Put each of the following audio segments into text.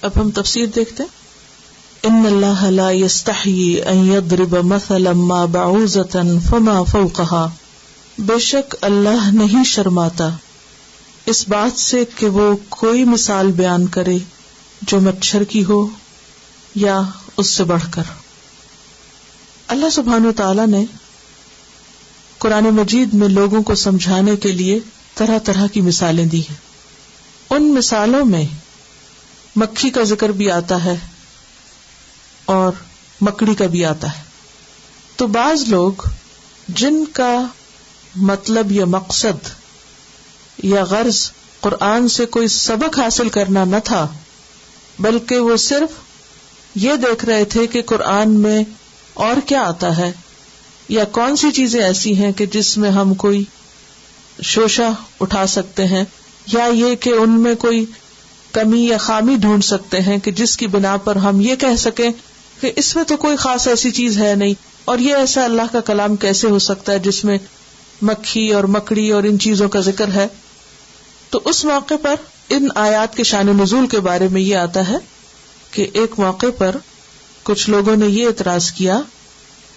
اب ہم تفسیر دیکھتے ہیں. ان اللہ لا یستحیی ان یضرب مثلا ما بعوضۃ فما فوقها، بے شک اللہ نہیں شرماتا اس بات سے کہ وہ کوئی مثال بیان کرے جو مچھر کی ہو یا اس سے بڑھ کر. اللہ سبحانہ وتعالی نے قرآن مجید میں لوگوں کو سمجھانے کے لیے طرح طرح کی مثالیں دی ہیں. ان مثالوں میں مکھی کا ذکر بھی آتا ہے اور مکڑی کا بھی آتا ہے. تو بعض لوگ جن کا مطلب یا مقصد یا غرض قرآن سے کوئی سبق حاصل کرنا نہ تھا، بلکہ وہ صرف یہ دیکھ رہے تھے کہ قرآن میں اور کیا آتا ہے یا کون سی چیزیں ایسی ہیں کہ جس میں ہم کوئی شوشہ اٹھا سکتے ہیں، یا یہ کہ ان میں کوئی کمی یا خامی ڈھونڈ سکتے ہیں کہ جس کی بنا پر ہم یہ کہہ سکیں کہ اس میں تو کوئی خاص ایسی چیز ہے نہیں، اور یہ ایسا اللہ کا کلام کیسے ہو سکتا ہے جس میں مکھی اور مکڑی اور ان چیزوں کا ذکر ہے. تو اس موقع پر ان آیات کے شان نزول کے بارے میں یہ آتا ہے کہ ایک موقع پر کچھ لوگوں نے یہ اعتراض کیا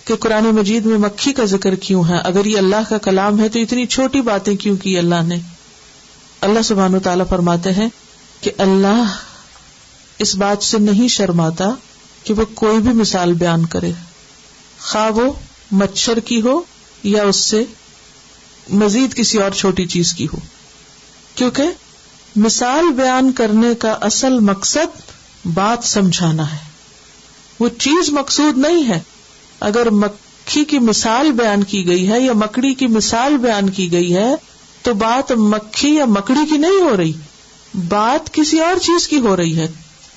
کہ قرآن مجید میں مکھی کا ذکر کیوں ہے؟ اگر یہ اللہ کا کلام ہے تو اتنی چھوٹی باتیں کیوں کی اللہ نے؟ اللہ سبحانہ وتعالیٰ فرماتے ہیں کہ اللہ اس بات سے نہیں شرماتا کہ وہ کوئی بھی مثال بیان کرے، خواہ وہ مچھر کی ہو یا اس سے مزید کسی اور چھوٹی چیز کی ہو، کیونکہ مثال بیان کرنے کا اصل مقصد بات سمجھانا ہے، وہ چیز مقصود نہیں ہے. اگر مکھی کی مثال بیان کی گئی ہے یا مکڑی کی مثال بیان کی گئی ہے تو بات مکھی یا مکڑی کی نہیں ہو رہی، بات کسی اور چیز کی ہو رہی ہے.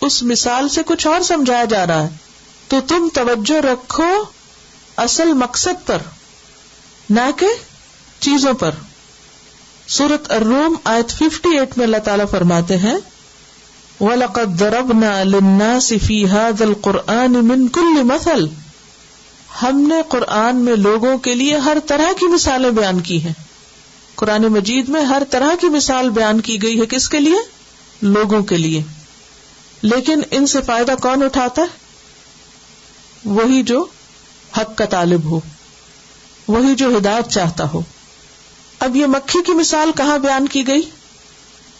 اس مثال سے کچھ اور سمجھایا جا رہا ہے. تو تم توجہ رکھو اصل مقصد پر، نہ کہ چیزوں پر. سورۃ الروم آیت 58 میں اللہ تعالیٰ فرماتے ہیں وَلَقَدْ ضَرَبْنَا لِلنَّاسِ فِي هَذَا الْقُرْآنِ مِنْ كُلِّ مَثَلٍ، ہم نے قرآن میں لوگوں کے لیے ہر طرح کی مثالیں بیان کی ہیں. قرآن مجید میں ہر طرح کی مثال بیان کی گئی ہے. کس کے لیے؟ لوگوں کے لیے. لیکن ان سے فائدہ کون اٹھاتا ہے؟ وہی جو حق کا طالب ہو، وہی جو ہدایت چاہتا ہو. اب یہ مکھی کی مثال کہاں بیان کی گئی؟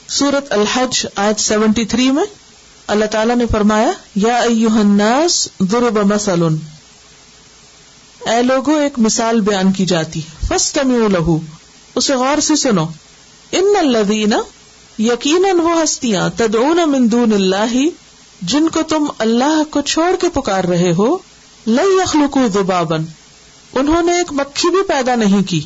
سورۃ الحج آیت 73 میں اللہ تعالیٰ نے فرمایا یا ایھا الناس ضرب مثل، اے لوگو ایک مثال بیان کی جاتی ہے، فاستمعوا لہ، اسے غور سے سنو. ان الذین، یقیناً وہ ہستیاں، تدعون من دون اللہ، جن کو تم اللہ کو چھوڑ کے پکار رہے ہو، لن یخلقوا ذبابا، انہوں نے ایک مکھی بھی پیدا نہیں کی،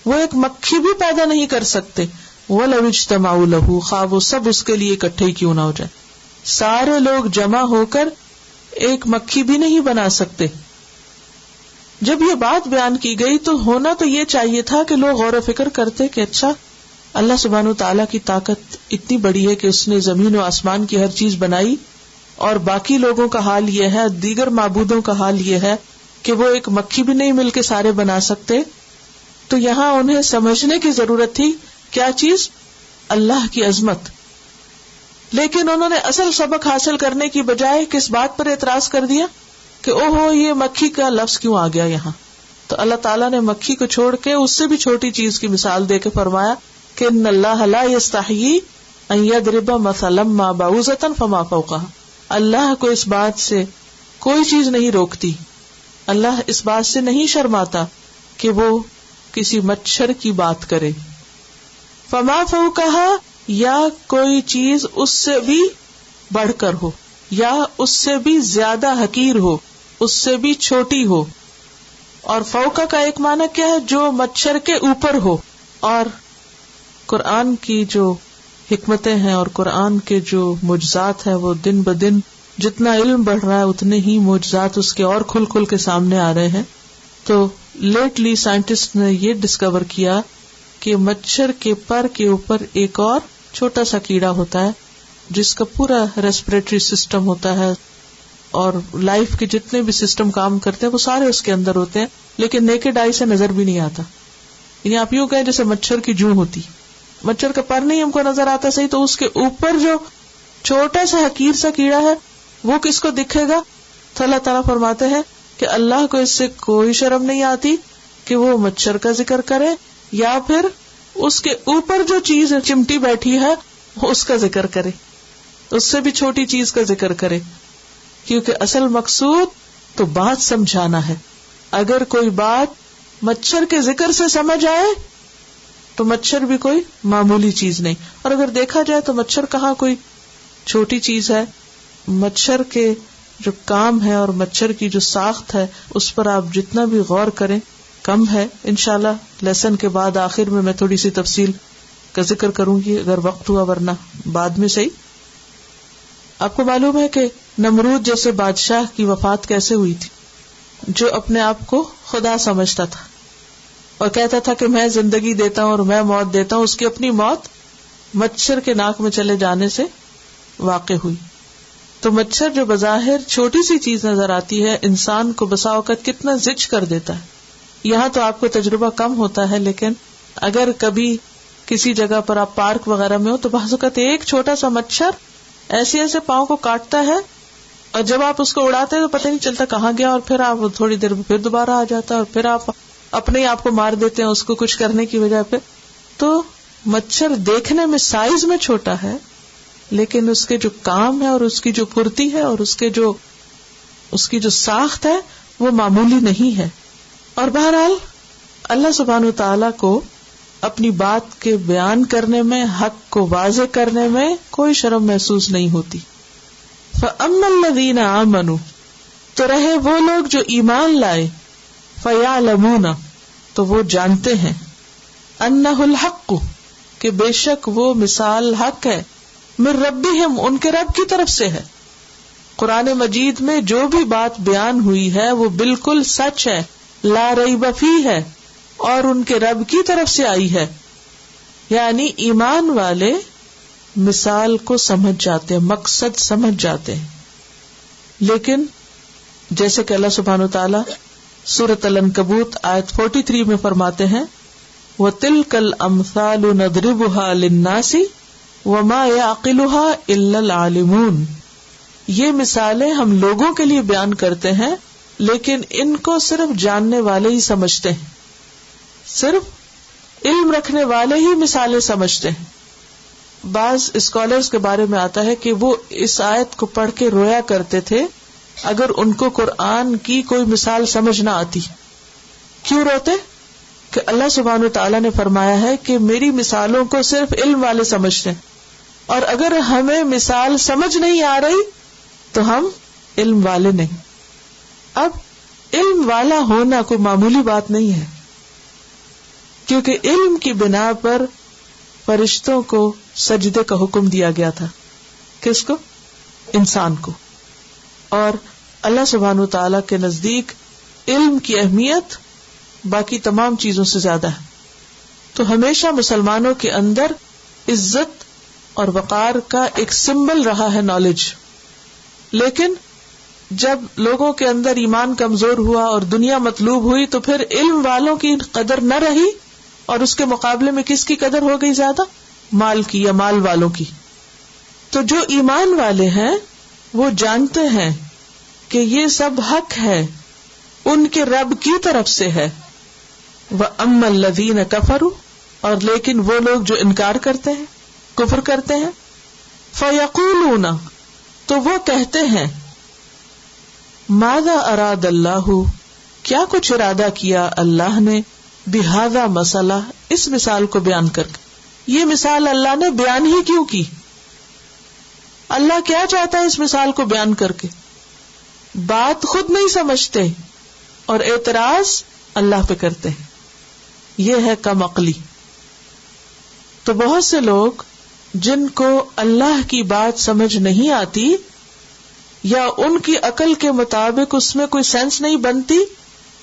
وہ ایک مکھی بھی پیدا نہیں کر سکتے. وَلَوْ اجْتَمَعُوا لَهُ، خواہ وہ سب اس کے لیے اکٹھے کیوں نہ ہو جائے، سارے لوگ جمع ہو کر ایک مکھی بھی نہیں بنا سکتے. جب یہ بات بیان کی گئی تو ہونا تو یہ چاہیے تھا کہ لوگ غور و فکر کرتے کہ اچھا اللہ سبحانہ وتعالیٰ کی طاقت اتنی بڑی ہے کہ اس نے زمین و آسمان کی ہر چیز بنائی، اور باقی لوگوں کا حال یہ ہے، دیگر معبودوں کا حال یہ ہے کہ وہ ایک مکھی بھی نہیں مل کے سارے بنا سکتے. تو یہاں انہیں سمجھنے کی ضرورت تھی کیا چیز؟ اللہ کی عظمت. لیکن انہوں نے اصل سبق حاصل کرنے کی بجائے کس بات پر اعتراض کر دیا کہ اوہو یہ مکھی کا لفظ کیوں آ گیا یہاں. تو اللہ تعالیٰ نے مکھی کو چھوڑ کے اس سے بھی چھوٹی چیز کی مثال دے کے فرمایا کہ ان اللہ لا یستحیی ان یضرب مثلا ما بعوضۃ فما فوقها، اللہ کو اس بات سے کوئی چیز نہیں روکتی، اللہ اس بات سے نہیں شرماتا کہ وہ کسی مچھر کی بات کرے. فما فوقها، یا کوئی چیز اس سے بھی بڑھ کر ہو، یا اس سے بھی زیادہ حقیر ہو، اس سے بھی چھوٹی ہو. اور فوقہ کا ایک معنی کیا ہے؟ جو مچھر کے اوپر ہو. اور قرآن کی جو حکمتیں ہیں اور قرآن کے جو معجزات ہیں وہ دن بدن جتنا علم بڑھ رہا ہے اتنے ہی معجزات اس کے اور کھل کھل کے سامنے آ رہے ہیں. تو لیٹلی سائنٹسٹ نے یہ ڈسکور کیا کہ مچھر کے پر کے اوپر ایک اور چھوٹا سا کیڑا ہوتا ہے جس کا پورا ریسپریٹری سسٹم ہوتا ہے اور لائف کے جتنے بھی سسٹم کام کرتے ہیں وہ سارے اس کے اندر ہوتے ہیں، لیکن نیکڈ آئی سے نظر بھی نہیں آتا. یعنی آپ یوں کہیں جیسے مچھر کی جوں ہوتی، مچھر کا پر نہیں ہم کو نظر آتا صحیح، تو اس کے اوپر جو چھوٹا سا حقیر سا کیڑا ہے، وہ کس کو دکھے گا؟ تو اللہ تعالیٰ فرماتے ہیں کہ اللہ کو اس سے کوئی شرم نہیں آتی کہ وہ مچھر کا ذکر کرے یا پھر اس کے اوپر جو چیز چمٹی بیٹھی ہے اس کا ذکر کرے، اس سے بھی چھوٹی چیز کا ذکر کرے، کیونکہ اصل مقصود تو بات سمجھانا ہے. اگر کوئی بات مچھر کے ذکر سے سمجھ آئے تو مچھر بھی کوئی معمولی چیز نہیں. اور اگر دیکھا جائے تو مچھر کہاں کوئی چھوٹی چیز ہے. مچھر کے جو کام ہے اور مچھر کی جو ساخت ہے اس پر آپ جتنا بھی غور کریں کم ہے. انشاءاللہ لیسن کے بعد آخر میں تھوڑی سی تفصیل کا ذکر کروں گی اگر وقت ہوا، ورنہ بعد میں صحیح. آپ کو معلوم ہے کہ نمرود جیسے بادشاہ کی وفات کیسے ہوئی تھی، جو اپنے آپ کو خدا سمجھتا تھا اور کہتا تھا کہ میں زندگی دیتا ہوں اور میں موت دیتا ہوں. اس کی اپنی موت مچھر کے ناک میں چلے جانے سے واقع ہوئی. تو مچھر جو بظاہر چھوٹی سی چیز نظر آتی ہے انسان کو بسا اوقات کتنا زچ کر دیتا ہے. یہاں تو آپ کو تجربہ کم ہوتا ہے، لیکن اگر کبھی کسی جگہ پر آپ پارک وغیرہ میں ہو تو بعض اوقات ایک چھوٹا سا مچھر ایسے ایسے پاؤں کو کاٹتا ہے اور جب آپ اس کو اڑاتے ہیں تو پتہ نہیں چلتا کہاں گیا، اور پھر آپ تھوڑی دیر میں پھر دوبارہ آ جاتا ہے اور پھر آپ اپنے آپ کو مار دیتے ہیں اس کو کچھ کرنے کی وجہ پہ. تو مچھر دیکھنے میں سائز میں چھوٹا ہے لیکن اس کے جو کام ہے اور اس کی جو پھرتی ہے اور اس کی جو ساخت ہے وہ معمولی نہیں ہے. اور بہرحال اللہ سبحانہ وتعالی کو اپنی بات کے بیان کرنے میں، حق کو واضح کرنے میں کوئی شرم محسوس نہیں ہوتی. فَأَمَّا الَّذِينَ آمَنُوا، تو رہے وہ لوگ جو ایمان لائے، فَيَعْلَمُونَ، تو وہ جانتے ہیں، أَنَّهُ الْحَقُّ، کہ بے شک وہ مثال حق ہے، من ربہم، ان کے رب کی طرف سے ہے. قرآن مجید میں جو بھی بات بیان ہوئی ہے وہ بالکل سچ ہے، لا ریب فیہ ہے، اور ان کے رب کی طرف سے آئی ہے. یعنی ایمان والے مثال کو سمجھ جاتے ہیں، مقصد سمجھ جاتے ہیں. لیکن جیسے کہ اللہ سبحانہ وتعالی سورۃ العنکبوت آیت 43 میں فرماتے ہیں، وَتِلْكَ الْأَمْثَالُ نَضْرِبُهَا لِلنَّاسِ وَمَا يَعْقِلُهَا إِلَّا الْعَالِمُونَ، یہ مثالیں ہم لوگوں کے لیے بیان کرتے ہیں لیکن ان کو صرف جاننے والے ہی سمجھتے ہیں، صرف علم رکھنے والے ہی مثالیں سمجھتے ہیں. بعض اسکالرز کے بارے میں آتا ہے کہ وہ اس آیت کو پڑھ کے رویا کرتے تھے اگر ان کو قرآن کی کوئی مثال سمجھ نہ آتی. کیوں روتے؟ کہ اللہ سبحانہ وتعالیٰ نے فرمایا ہے کہ میری مثالوں کو صرف علم والے سمجھتے ہیں، اور اگر ہمیں مثال سمجھ نہیں آ رہی تو ہم علم والے نہیں. اب علم والا ہونا کوئی معمولی بات نہیں ہے، کیونکہ علم کی بنا پر فرشتوں کو سجدے کا حکم دیا گیا تھا. کس کو؟ انسان کو. اور اللہ سبحانہ وتعالی کے نزدیک علم کی اہمیت باقی تمام چیزوں سے زیادہ ہے. تو ہمیشہ مسلمانوں کے اندر عزت اور وقار کا ایک سمبل رہا ہے نالج. لیکن جب لوگوں کے اندر ایمان کمزور ہوا اور دنیا مطلوب ہوئی تو پھر علم والوں کی قدر نہ رہی، اور اس کے مقابلے میں کس کی قدر ہو گئی زیادہ؟ مال کی یا مال والوں کی. تو جو ایمان والے ہیں وہ جانتے ہیں کہ یہ سب حق ہے، ان کے رب کی طرف سے ہے. وَأَمَّا الَّذِينَ كَفَرُوا، اور لیکن وہ لوگ جو انکار کرتے ہیں، کفر کرتے ہیں، فَيَقُولُونَ، تو وہ کہتے ہیں، ماذا اراد اللہ، کیا کچھ ارادہ کیا اللہ نے، بہذا مسئلہ، اس مثال کو بیان کر کے. یہ مثال اللہ نے بیان ہی کیوں کی؟ اللہ کیا چاہتا ہے اس مثال کو بیان کر کے؟ بات خود نہیں سمجھتے اور اعتراض اللہ پہ کرتے ہیں. یہ ہے کم عقلی. تو بہت سے لوگ جن کو اللہ کی بات سمجھ نہیں آتی یا ان کی عقل کے مطابق اس میں کوئی سینس نہیں بنتی،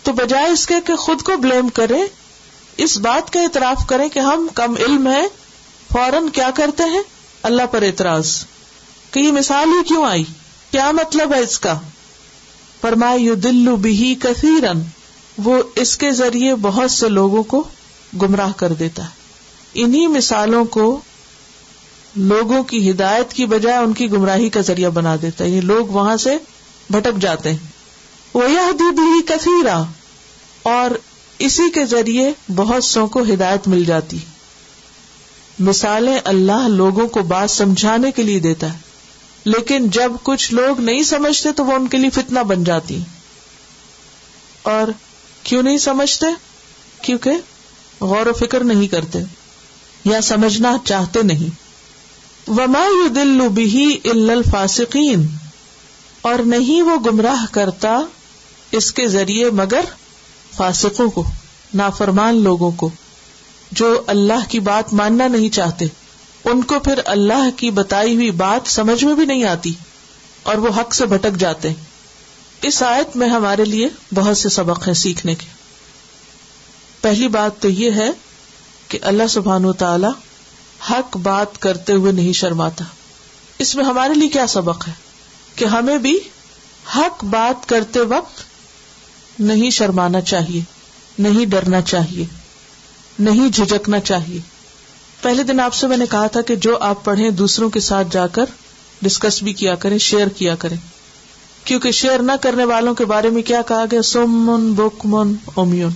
تو بجائے اس کے کہ خود کو بلیم کریں، اس بات کا اعتراف کریں کہ ہم کم علم ہیں، فوراً کیا کرتے ہیں؟ اللہ پر اعتراض کہ یہ مثال ہی کیوں آئی، کیا مطلب ہے اس کا. فرمایا یضل بہ کثیرا، وہ اس کے ذریعے بہت سے لوگوں کو گمراہ کر دیتا ہے. انہی مثالوں کو لوگوں کی ہدایت کی بجائے ان کی گمراہی کا ذریعہ بنا دیتا ہے. یہ لوگ وہاں سے بھٹک جاتے ہیں. وَيَهْدِي بِهِ كَثِيرًا، اور اسی کے ذریعے بہت سو کو ہدایت مل جاتی. مثالیں اللہ لوگوں کو بات سمجھانے کے لیے دیتا ہے، لیکن جب کچھ لوگ نہیں سمجھتے تو وہ ان کے لیے فتنہ بن جاتی. اور کیوں نہیں سمجھتے؟ کیونکہ غور و فکر نہیں کرتے یا سمجھنا چاہتے نہیں. وَمَا يُضِلُّ بِهِ إِلَّا الْفَاسِقِينَ، اور نہیں وہ گمراہ کرتا اس کے ذریعے مگر فاسقوں کو، نافرمان لوگوں کو، جو اللہ کی بات ماننا نہیں چاہتے. ان کو پھر اللہ کی بتائی ہوئی بات سمجھ میں بھی نہیں آتی اور وہ حق سے بھٹک جاتے ہیں. اس آیت میں ہمارے لیے بہت سے سبق ہیں سیکھنے کے. پہلی بات تو یہ ہے کہ اللہ سبحانہ وتعالی حق بات کرتے ہوئے نہیں شرماتا. اس میں ہمارے لیے کیا سبق ہے کہ ہمیں بھی حق بات کرتے وقت نہیں شرمانا چاہیے، نہیں ڈرنا چاہیے، نہیں جھجکنا چاہیے. پہلے دن آپ سے میں نے کہا تھا کہ جو آپ پڑھیں دوسروں کے ساتھ جا کر ڈسکس بھی کیا کریں، شیئر کیا کریں، کیونکہ شیئر نہ کرنے والوں کے بارے میں کیا کہا گیا؟ سمن بکمن عمیون.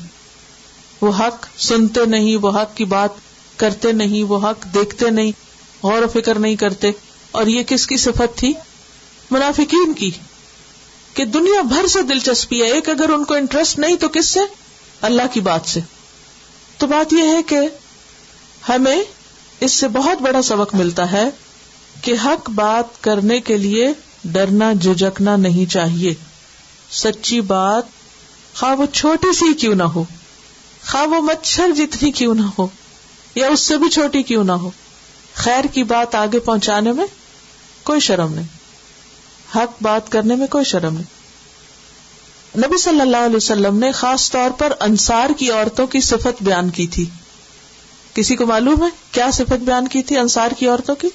وہ حق سنتے نہیں، وہ حق کی بات کرتے نہیں، وہ حق دیکھتے نہیں، غور و فکر نہیں کرتے. اور یہ کس کی صفت تھی؟ منافقین کی، کہ دنیا بھر سے دلچسپی ہے، ایک اگر ان کو انٹرسٹ نہیں تو کس سے؟ اللہ کی بات سے. تو بات یہ ہے کہ ہمیں اس سے بہت بڑا سبق ملتا ہے کہ حق بات کرنے کے لیے ڈرنا جھجکنا نہیں چاہیے. سچی بات خواہ وہ چھوٹی سی کیوں نہ ہو، خواہ وہ مچھر جتنی کیوں نہ ہو یا اس سے بھی چھوٹی کیوں نہ ہو، خیر کی بات آگے پہنچانے میں کوئی شرم نہیں، حق بات کرنے میں کوئی شرم نہیں. نبی صلی اللہ علیہ وسلم نے خاص طور پر انصار کی عورتوں کی صفت بیان کی تھی. کسی کو معلوم ہے کیا صفت بیان کی تھی انصار کی عورتوں کی؟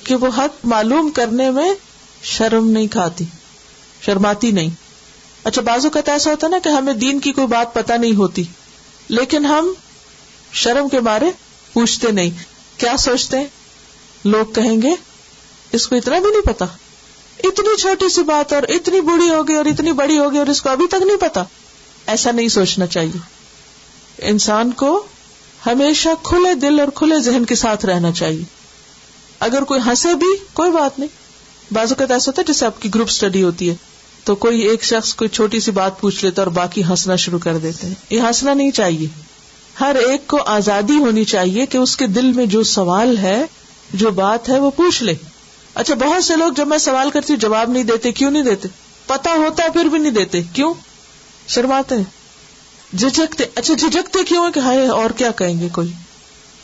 کہ وہ حق معلوم کرنے میں شرم نہیں کھاتی، شرماتی نہیں. اچھا، بعض اوقات ایسا ہوتا نا کہ ہمیں دین کی کوئی بات پتہ نہیں ہوتی لیکن ہم شرم کے مارے پوچھتے نہیں. کیا سوچتے ہیں؟ لوگ کہیں گے اس کو اتنا بھی نہیں پتا، اتنی چھوٹی سی بات اور اتنی بوڑھی ہو گئی اور اتنی بڑی ہو گئی اور اس کو ابھی تک نہیں پتا. ایسا نہیں سوچنا چاہیے. انسان کو ہمیشہ کھلے دل اور کھلے ذہن کے ساتھ رہنا چاہیے. اگر کوئی ہنسے بھی کوئی بات نہیں. بعض اوقات ایسا ہوتا ہے جیسے آپ کی گروپ سٹڈی ہوتی ہے تو کوئی ایک شخص کوئی چھوٹی سی بات پوچھ لیتا اور باقی ہنسنا شروع کر دیتے ہیں. یہ ہنسنا نہیں چاہیے. ہر ایک کو آزادی ہونی چاہیے کہ اس کے دل میں جو سوال ہے، جو بات ہے، وہ پوچھ لے. اچھا، بہت سے لوگ جب میں سوال کرتی ہوں جواب نہیں دیتے. کیوں نہیں دیتے؟ پتا ہوتا ہے پھر بھی نہیں دیتے. کیوں؟ شرماتے ہیں، جھجکتے. اچھا، جھجکتے کیوں ہے کہ ہائے اور کیا کہیں گے کوئی.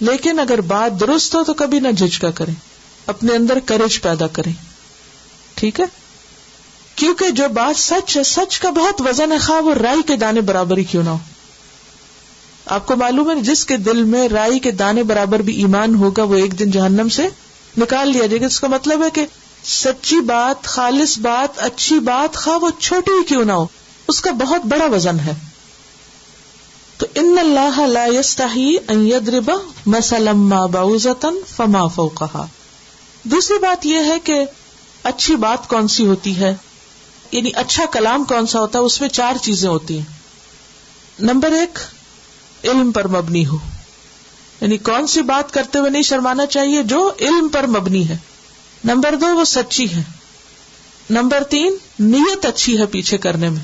لیکن اگر بات درست ہو تو کبھی نہ جھجکا کریں، اپنے اندر کریج پیدا کریں. ٹھیک ہے؟ کیونکہ جو بات سچ ہے، سچ کا بہت وزن ہے، خواہ وہ رائی کے دانے برابر ہی کیوں نہ ہو. آپ کو معلوم ہے جس کے دل میں رائی کے دانے برابر بھی ایمان ہوگا وہ ایک دن جہنم سے نکال لیا جائے گا. اس کا مطلب ہے کہ سچی بات، خالص بات، اچھی بات خواہ وہ چھوٹی ہی کیوں نہ ہو، اس کا بہت بڑا وزن ہے. تو ان اللہ لا یستحی ان یضرب مثلا ما بعوضۃ فما فوقها. دوسری بات یہ ہے کہ اچھی بات کون سی ہوتی ہے، یعنی اچھا کلام کون سا ہوتا ہے. اس میں 4 چیزیں ہوتی ہیں. نمبر 1، علم پر مبنی ہو، یعنی کون سی بات کرتے ہوئے نہیں شرمانا چاہیے جو علم پر مبنی ہے. نمبر 2، وہ سچی ہے. نمبر 3، نیت اچھی ہے پیچھے کرنے میں.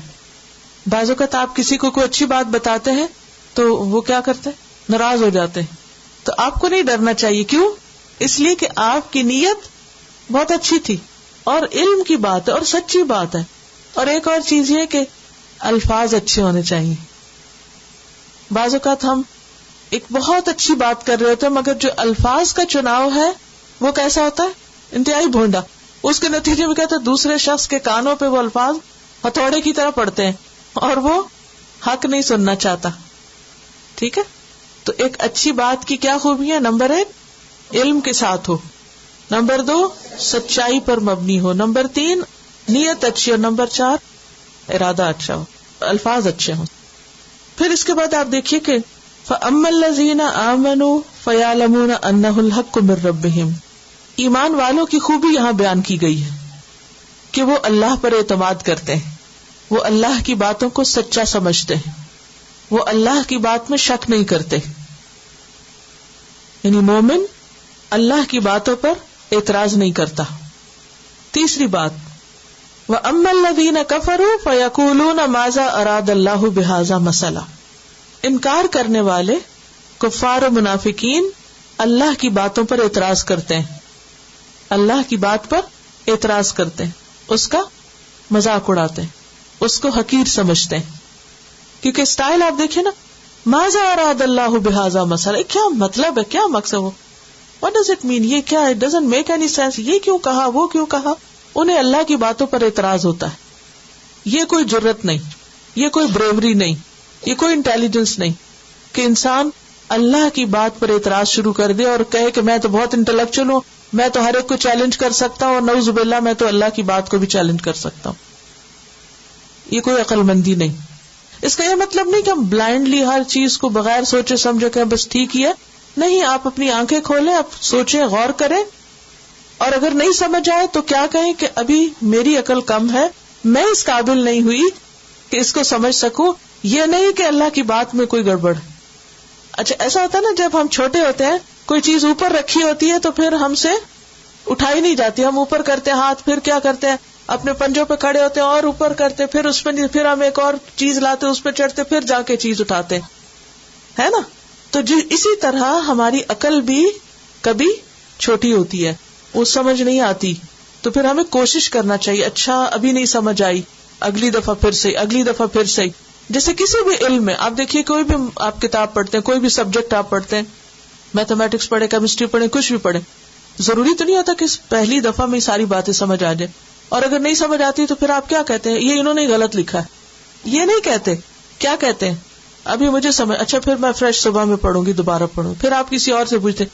بعض اوقات آپ کسی کو کوئی اچھی بات بتاتے ہیں تو وہ کیا کرتے ہیں؟ ناراض ہو جاتے ہیں. تو آپ کو نہیں ڈرنا چاہیے. کیوں؟ اس لیے کہ آپ کی نیت بہت اچھی تھی اور علم کی بات ہے اور سچی بات ہے. اور ایک اور چیز یہ کہ الفاظ اچھے ہونے چاہیے. بعض اوقات ہم ایک بہت اچھی بات کر رہے ہوتے ہیں مگر جو الفاظ کا چناؤ ہے وہ کیسا ہوتا ہے؟ انتہائی بھونڈا. اس کے نتیجے میں کہتے ہیں دوسرے شخص کے کانوں پہ وہ الفاظ ہتھوڑے کی طرح پڑتے ہیں اور وہ حق نہیں سننا چاہتا. ٹھیک ہے؟ تو ایک اچھی بات کی کیا خوبی ہے؟ نمبر 1، علم کے ساتھ ہو. نمبر 2، سچائی پر مبنی ہو. نمبر 3، نیت اچھی. اور نمبر 4، ارادہ اچھا ہو، الفاظ اچھے ہوں. پھر اس کے بعد آپ دیکھیے کہ فَأَمَّا الَّذِينَ آمَنُوا فَيَعْلَمُونَ أَنَّهُ الْحَقُّ مِن رَّبِّهِمْ. ایمان والوں کی خوبی یہاں بیان کی گئی ہے کہ وہ اللہ پر اعتماد کرتے ہیں، وہ اللہ کی باتوں کو سچا سمجھتے ہیں، وہ اللہ کی بات میں شک نہیں کرتے، یعنی مومن اللہ کی باتوں پر اعتراض نہیں کرتا۔ تیسری بات، وَأَمَّا الَّذِينَ كَفَرُوا فَيَقُولُونَ مَاذَا أَرَادَ اللَّهُ بِهَذَا مَثَلًا، انکار کرنے والے کفار و منافقین اللہ کی باتوں پر اعتراض کرتے ہیں، اللہ کی بات پر اعتراض کرتے ہیں، اس کا مذاق اڑاتے ہیں، اس کو حقیر سمجھتے ہیں، کیونکہ اسٹائل آپ دیکھیں نا، ماذا اراد اللہ بہذا مثلا، کیا مطلب ہے، کیا مقصد ہو، واٹ ڈز اٹ مین، یہ کیا ہے، it doesn't make any sense, یہ کیوں کہا، وہ کیوں کہا، انہیں اللہ کی باتوں پر اعتراض ہوتا ہے۔ یہ کوئی جرت نہیں، یہ کوئی بریوری نہیں، یہ کوئی انٹیلیجنس نہیں کہ انسان اللہ کی بات پر اعتراض شروع کر دے اور کہے کہ میں تو بہت انٹلیکچوئل ہوں، میں تو ہر ایک کو چیلنج کر سکتا ہوں، اور نعوذ باللہ میں تو اللہ کی بات کو بھی چیلنج کر سکتا ہوں۔ یہ کوئی عقل مندی نہیں۔ اس کا یہ مطلب نہیں کہ ہم بلائنڈلی ہر چیز کو بغیر سوچے سمجھے کہ بس ٹھیک ہی ہے، نہیں، آپ اپنی آنکھیں کھولیں، آپ سوچیں، غور کریں، اور اگر نہیں سمجھ آئے تو کیا کہیں کہ ابھی میری عقل کم ہے، میں اس قابل نہیں ہوئی کہ اس کو سمجھ سکوں، یہ نہیں کہ اللہ کی بات میں کوئی گڑبڑ۔ اچھا، ایسا ہوتا ہے نا جب ہم چھوٹے ہوتے ہیں، کوئی چیز اوپر رکھی ہوتی ہے تو پھر ہم سے اٹھائی نہیں جاتی، ہم اوپر کرتے ہیں ہاتھ، پھر کیا کرتے ہیں، اپنے پنجوں پہ کھڑے ہوتے ہیں اور اوپر کرتے، پھر اس پہ، پھر ہم ایک اور چیز لاتے، اس پہ چڑھتے، پھر جا کے چیز اٹھاتے، ہے نا؟ تو اسی طرح ہماری عقل بھی کبھی چھوٹی ہوتی ہے، وہ سمجھ نہیں آتی، تو پھر ہمیں کوشش کرنا چاہیے، اچھا ابھی نہیں سمجھ آئی، اگلی دفعہ پھر سے، اگلی دفعہ پھر سے۔ جیسے کسی بھی علم میں آپ دیکھیے، کوئی بھی آپ کتاب پڑھتے ہیں، کوئی بھی سبجیکٹ آپ پڑھتے ہیں، میتھمیٹکس پڑھے، کیمسٹری پڑھے، کچھ بھی پڑھے، ضروری تو نہیں ہوتا کہ پہلی دفعہ میں ساری باتیں سمجھ آ جائے، اور اگر نہیں سمجھ آتی تو پھر آپ کیا کہتے ہیں، یہ انہوں نے غلط لکھا ہے، یہ نہیں کہتے، کیا کہتے ہیں، ابھی مجھے سمجھ، اچھا پھر میں فریش صبح میں پڑھوں گی، دوبارہ پڑھوں، پھر آپ کسی اور سے پوچھتے،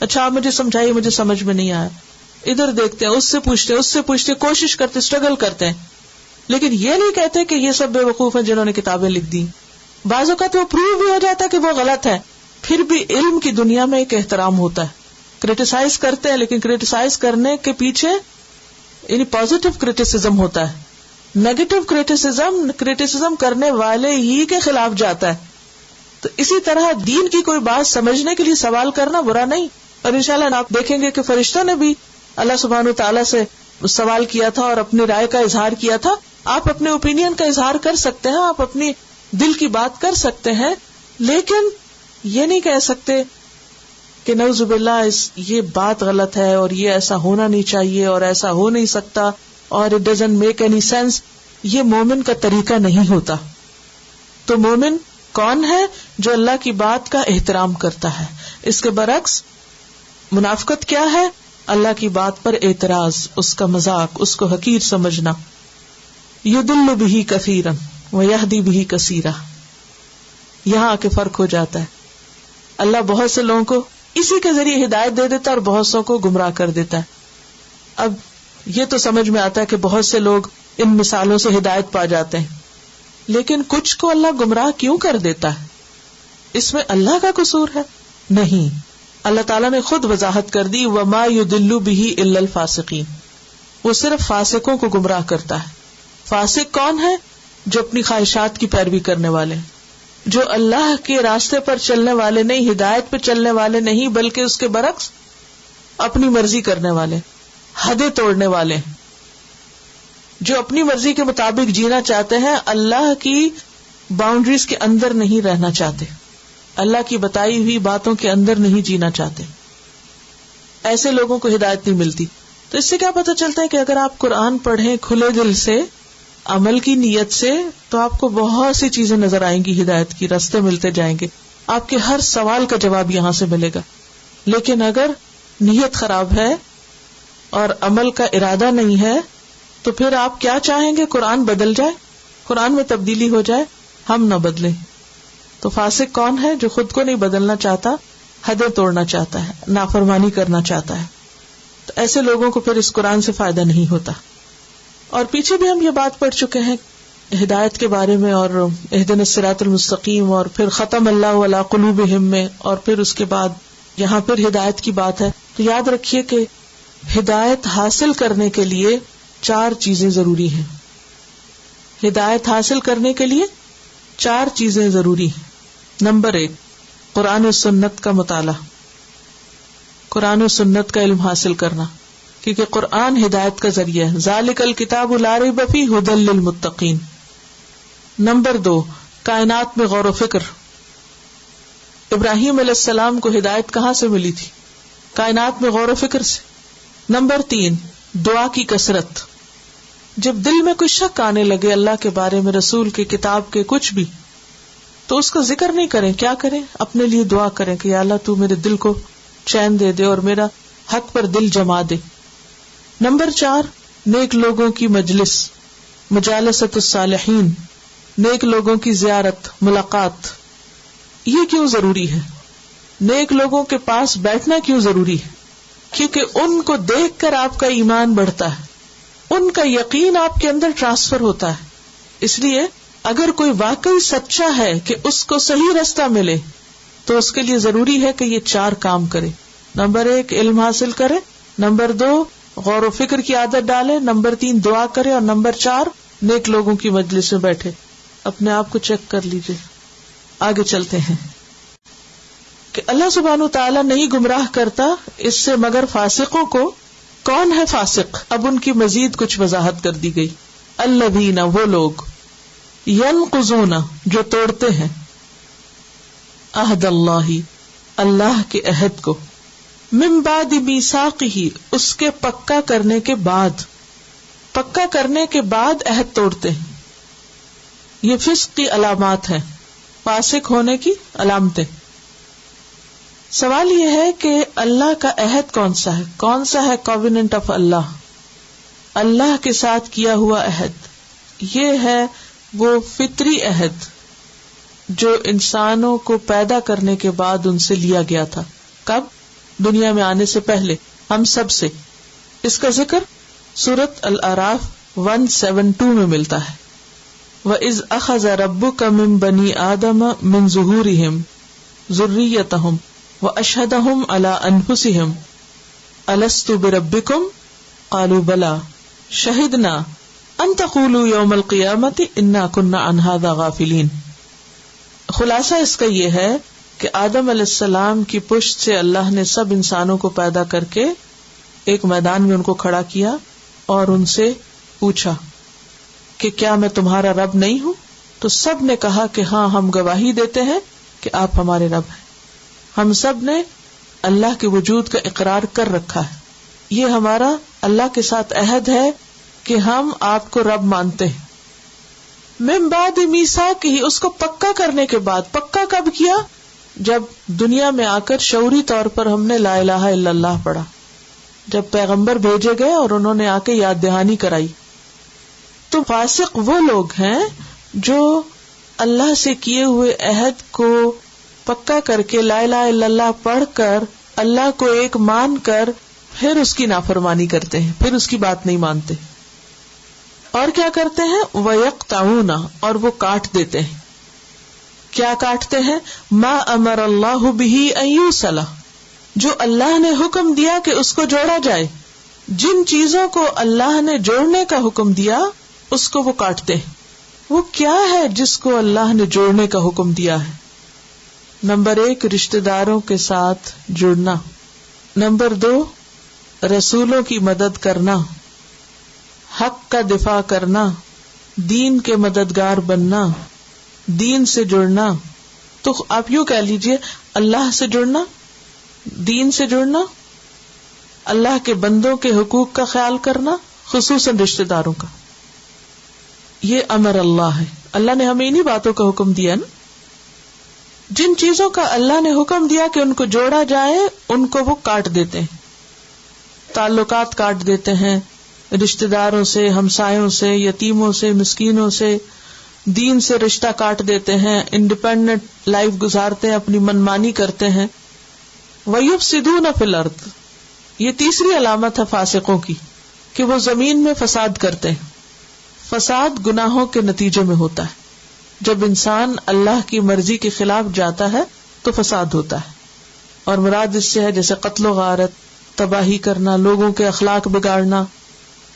اچھا آپ مجھے سمجھائیے، مجھے سمجھ میں نہیں آیا، ادھر دیکھتے ہیں، اس سے پوچھتے، کوشش کرتے، اسٹرگل کرتے ہیں، لیکن یہ نہیں کہتے کہ یہ سب بے وقوف ہیں جنہوں نے کتابیں لکھ دی۔ بعض اوقات وہ پروو بھی ہو جاتا ہے کہ وہ غلط ہے، پھر بھی علم کی دنیا میں ایک احترام ہوتا ہے، کریٹیسائز کرتے ہیں، لیکن کریٹیسائز کرنے کے پیچھے یعنی پازیٹو کریٹیسزم ہوتا ہے، نیگیٹو کریٹیسزم کرنے والے ہی کے خلاف جاتا ہے۔ تو اسی طرح دین کی کوئی بات سمجھنے کے لیے سوال کرنا برا نہیں، اور انشاءاللہ آپ دیکھیں گے کہ فرشتوں نے بھی اللہ سبحانہ وتعالیٰ سے سوال کیا تھا اور اپنی رائے کا اظہار کیا تھا۔ آپ اپنے اوپینین کا اظہار کر سکتے ہیں، آپ اپنی دل کی بات کر سکتے ہیں، لیکن یہ نہیں کہہ سکتے کہ نعوذ باللہ یہ بات غلط ہے اور یہ ایسا ہونا نہیں چاہیے اور ایسا ہو نہیں سکتا اور it doesn't make any sense. یہ مومن کا طریقہ نہیں ہوتا۔ تو مومن کون ہے؟ جو اللہ کی بات کا احترام کرتا ہے۔ اس کے برعکس منافقت کیا ہے؟ اللہ کی بات پر اعتراض، اس کا مذاق، اس کو حقیر سمجھنا۔ یضل بہ کثیرا ویہدی بہ کثیرا، یہاں آ کے فرق ہو جاتا ہے۔ اللہ بہت سے لوگوں کو اسی کے ذریعے ہدایت دے دیتا ہے اور بہت سو کو گمراہ کر دیتا ہے۔ اب یہ تو سمجھ میں آتا ہے کہ بہت سے لوگ ان مثالوں سے ہدایت پا جاتے ہیں، لیکن کچھ کو اللہ گمراہ کیوں کر دیتا ہے؟ اس میں اللہ کا قصور ہے؟ نہیں، اللہ تعالیٰ نے خود وضاحت کر دی، وَمَا يُضِلُّ بِهِ إِلَّا الْفَاسِقِينَ، وہ صرف فاسقوں کو گمراہ کرتا ہے۔ فاسق کون ہے؟ جو اپنی خواہشات کی پیروی کرنے والے، جو اللہ کے راستے پر چلنے والے نہیں، ہدایت پہ چلنے والے نہیں، بلکہ اس کے برعکس اپنی مرضی کرنے والے، حدیں توڑنے والے، جو اپنی مرضی کے مطابق جینا چاہتے ہیں، اللہ کی باؤنڈریز کے اندر نہیں رہنا چاہتے، اللہ کی بتائی ہوئی باتوں کے اندر نہیں جینا چاہتے۔ ایسے لوگوں کو ہدایت نہیں ملتی۔ تو اس سے کیا پتہ چلتا ہے کہ اگر آپ قرآن پڑھیں کھلے دل سے، عمل کی نیت سے، تو آپ کو بہت سی چیزیں نظر آئیں گی، ہدایت کی راستے ملتے جائیں گے، آپ کے ہر سوال کا جواب یہاں سے ملے گا۔ لیکن اگر نیت خراب ہے اور عمل کا ارادہ نہیں ہے تو پھر آپ کیا چاہیں گے؟ قرآن بدل جائے، قرآن میں تبدیلی ہو جائے، ہم نہ بدلیں۔ تو فاسق کون ہے؟ جو خود کو نہیں بدلنا چاہتا، حدیں توڑنا چاہتا ہے، نافرمانی کرنا چاہتا ہے۔ تو ایسے لوگوں کو پھر اس قرآن سے فائدہ نہیں ہوتا۔ اور پیچھے بھی ہم یہ بات پڑھ چکے ہیں ہدایت کے بارے میں، اور اہدنا الصراط المستقیم، اور پھر ختم اللہ علی قلوبہم میں، اور پھر اس کے بعد یہاں پھر ہدایت کی بات ہے۔ تو یاد رکھیے کہ ہدایت حاصل کرنے کے لیے 4 چیزیں ضروری ہیں. ہدایت حاصل کرنے کے لیے 4 چیزیں ضروری ہیں. نمبر 1، قرآن و سنت کا مطالعہ، قرآن و سنت کا علم حاصل کرنا، کیونکہ قرآن ہدایت کا ذریعہ ہے. ذالک الکتاب لا ریب فیہ ھدی للمتقین. نمبر 2، کائنات میں غور و فکر. ابراہیم علیہ السلام کو ہدایت کہاں سے ملی تھی؟ کائنات میں غور و فکر سے. نمبر 3، دعا کی کثرت. جب دل میں کوئی شک آنے لگے اللہ کے بارے میں، رسول کے، کتاب کے، کچھ بھی، تو اس کا ذکر نہیں کریں. کیا کریں؟ اپنے لیے دعا کریں کہ یا اللہ تو میرے دل کو چین دے دے اور میرا حق پر دل جما دے. نمبر 4، نیک لوگوں کی مجلس، مجالست الصالحین، نیک لوگوں کی زیارت، ملاقات. یہ کیوں ضروری ہے؟ نیک لوگوں کے پاس بیٹھنا کیوں ضروری ہے؟ کیونکہ ان کو دیکھ کر آپ کا ایمان بڑھتا ہے، ان کا یقین آپ کے اندر ٹرانسفر ہوتا ہے. اس لیے اگر کوئی واقعی سچا ہے کہ اس کو صحیح رستہ ملے تو اس کے لیے ضروری ہے کہ یہ 4 کام کرے. نمبر 1، علم حاصل کرے. نمبر 2، غور و فکر کی عادت ڈالے. نمبر 3، دعا کرے. اور نمبر 4، نیک لوگوں کی مجلس میں بیٹھے. اپنے آپ کو چیک کر لیجئے. آگے چلتے ہیں کہ اللہ سبحانہ تعالیٰ نہیں گمراہ کرتا اس سے مگر فاسقوں کو. کون ہے فاسق؟ اب ان کی مزید کچھ وضاحت کر دی گئی. الذین، وہ لوگ، ینقضون، جو توڑتے ہیں، عہد اللہ، اللہ کے عہد کو، من بعد میثاقہ، اس کے پکا کرنے کے بعد. پکا کرنے کے بعد عہد توڑتے ہیں. یہ فسق کی علامات ہیں، فاسق ہونے کی علامتیں. سوال یہ ہے کہ اللہ کا عہد کون سا ہے؟ کون سا ہے کووننٹ آف اللہ؟ اللہ کے ساتھ کیا ہوا عہد. یہ ہے وہ فطری عہد جو انسانوں کو پیدا کرنے کے بعد ان سے لیا گیا تھا. کب؟ دنیا میں آنے سے پہلے ہم سب سے. اس کا ذکر سورۃ الاعراف 172 میں ملتا ہے. وَإِذْ أَخَذَ رَبُّكَ مِن بَنِي آدَمَ مِن ظُهُورِهِمْ ذُرِّيَّتَهُمْ وَأَشْهَدَهُمْ عَلَىٰ أَنفُسِهِمْ أَلَسْتُ بِرَبِّكُمْ قَالُوا بَلَىٰ شَهِدْنَا أَن تَقُولُوا يَوْمَ الْقِيَامَةِ إِنَّا كُنَّا عَنْ هَٰذَا غَافِلِينَ. خلاصہ اس کا یہ ہے کہ آدم علیہ السلام کی پشت سے اللہ نے سب انسانوں کو پیدا کر کے ایک میدان میں ان کو کھڑا کیا اور ان سے پوچھا کہ کیا میں تمہارا رب نہیں ہوں؟ تو سب نے کہا کہ ہاں، ہم گواہی دیتے ہیں کہ آپ ہمارے رب ہیں. ہم سب نے اللہ کے وجود کا اقرار کر رکھا ہے. یہ ہمارا اللہ کے ساتھ عہد ہے کہ ہم آپ کو رب مانتے ہیں. من بعد میثاقہ، اس کو پکا کرنے کے بعد. پکا کب کیا؟ جب دنیا میں آ کر شعوری طور پر ہم نے لا الہ الا اللہ پڑھا، جب پیغمبر بھیجے گئے اور انہوں نے آ کے یاد دہانی کرائی. تو فاسق وہ لوگ ہیں جو اللہ سے کیے ہوئے عہد کو پکا کر کے لا الہ الا اللہ پڑھ کر اللہ کو ایک مان کر پھر اس کی نافرمانی کرتے ہیں، پھر اس کی بات نہیں مانتے. اور کیا کرتے ہیں؟ وَيَقْطَعُونَ، اور وہ کاٹ دیتے ہیں. کیا کاٹتے ہیں؟ مَا أَمَرَ اللَّهُ بِهِ أَن يُوصَلَ، جو اللہ نے حکم دیا کہ اس کو جوڑا جائے. جن چیزوں کو اللہ نے جوڑنے کا حکم دیا اس کو وہ کاٹتے ہیں. وہ کیا ہے جس کو اللہ نے جوڑنے کا حکم دیا ہے؟ نمبر 1، رشتہ داروں کے ساتھ جڑنا. نمبر 2، رسولوں کی مدد کرنا، حق کا دفاع کرنا، دین کے مددگار بننا، دین سے جڑنا. تو آپ یوں کہہ لیجئے، اللہ سے جڑنا، دین سے جڑنا، اللہ کے بندوں کے حقوق کا خیال کرنا، خصوصاً رشتہ داروں کا. یہ امر اللہ ہے. اللہ نے ہمیں انہی باتوں کا حکم دیا نا. جن چیزوں کا اللہ نے حکم دیا کہ ان کو جوڑا جائے ان کو وہ کاٹ دیتے ہیں. تعلقات کاٹ دیتے ہیں، رشتہ داروں سے، ہمسایوں سے، یتیموں سے، مسکینوں سے. دین سے رشتہ کاٹ دیتے ہیں، انڈیپینڈنٹ لائف گزارتے ہیں، اپنی منمانی کرتے ہیں. وَيُفْسِدُونَ فِي الْأَرْضِ، یہ تیسری علامت ہے فاسقوں کی کہ وہ زمین میں فساد کرتے ہیں. فساد گناہوں کے نتیجے میں ہوتا ہے. جب انسان اللہ کی مرضی کے خلاف جاتا ہے تو فساد ہوتا ہے، اور مراد اس سے ہے جیسے قتل و غارت، تباہی کرنا، لوگوں کے اخلاق بگاڑنا،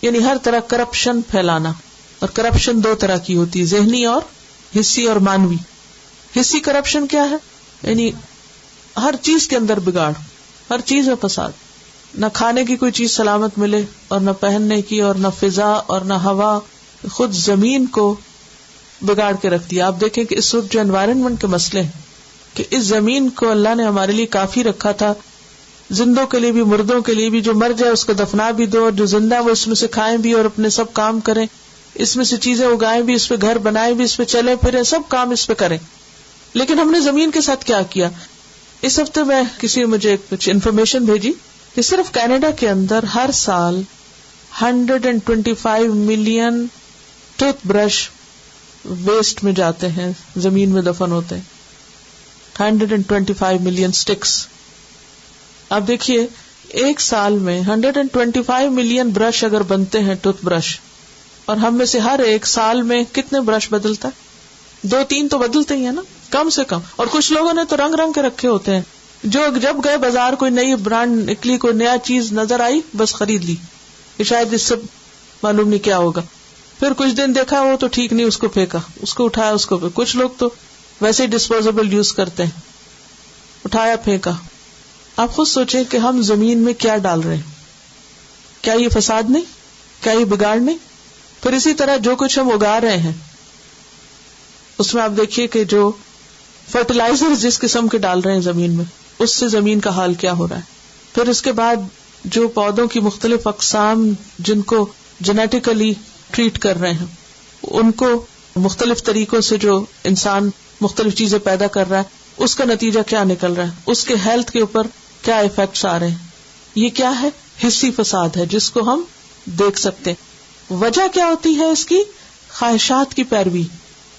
یعنی ہر طرح کرپشن پھیلانا. اور کرپشن دو طرح کی ہوتی ہے، ذہنی اور حصی اور مانوی. حصی کرپشن کیا ہے؟ یعنی ہر چیز کے اندر بگاڑ، ہر چیز میں فساد، نہ کھانے کی کوئی چیز سلامت ملے اور نہ پہننے کی اور نہ فضا اور نہ ہوا، خود زمین کو بگاڑ کے رکھ دیا. آپ دیکھیں کہ اس وقت جو انوائرنمنٹ کے مسئلے ہیں کہ اس زمین کو اللہ نے ہمارے لیے کافی رکھا تھا، زندوں کے لیے بھی مردوں کے لیے بھی، جو مر جائے اس کو دفنا بھی دو اور جو زندہ ہے وہ اس میں سے کھائیں بھی اور اپنے سب کام کریں، اس میں سے چیزیں اگائیں بھی، اس پہ گھر بنائیں بھی، اس پہ چلے پھریں، سب کام اس پہ کریں. لیکن ہم نے زمین کے ساتھ کیا کیا؟ اس ہفتے میں کسی نے مجھے کچھ انفارمیشن بھیجی کہ صرف کینیڈا کے اندر ہر سال 125 ملین ٹوتھ برش ویسٹ میں جاتے ہیں، زمین میں دفن ہوتے ہیں. 125 ملین سٹکس. اب دیکھیے ایک سال میں 125 ملین برش اگر بنتے ہیں، ٹوتھ برش، اور ہم میں سے ہر ایک سال میں کتنے برش بدلتا ہے؟ 2-3 تو بدلتے ہی ہیں نا، کم سے کم. اور کچھ لوگوں نے تو رنگ رنگ کے رکھے ہوتے ہیں، جو جب گئے بازار کوئی نئی برانڈ نکلی، کوئی نیا چیز نظر آئی، بس خرید لی کہ شاید اس سے معلوم نہیں کیا ہوگا. پھر کچھ دن دیکھا وہ تو ٹھیک نہیں، اس کو پھینکا، اس کو اٹھایا، اس کو پھینکا. کچھ لوگ تو ویسے ہی ڈسپوزیبل یوز کرتے ہیں، اٹھایا پھینکا. آپ خود سوچیں کہ ہم زمین میں کیا ڈال رہے ہیں؟ کیا یہ فساد نہیں؟ کیا یہ بگاڑ نہیں؟ پھر اسی طرح جو کچھ ہم اگا رہے ہیں اس میں آپ دیکھیے کہ جو فرٹیلائزر جس قسم کے ڈال رہے ہیں زمین میں، اس سے زمین کا حال کیا ہو رہا ہے. پھر اس کے بعد جو پودوں کی مختلف اقسام جن کو جینیٹیکلی ٹریٹ کر رہے ہیں، ان کو مختلف طریقوں سے جو انسان مختلف چیزیں پیدا کر رہا ہے، اس کا نتیجہ کیا نکل رہا ہے، اس کے ہیلتھ کے اوپر کیا ایفیکٹس آ رہے ہیں. یہ کیا ہے؟ حصی فساد ہے جس کو ہم دیکھ سکتے ہیں. وجہ کیا ہوتی ہے اس کی؟ خواہشات کی پیروی،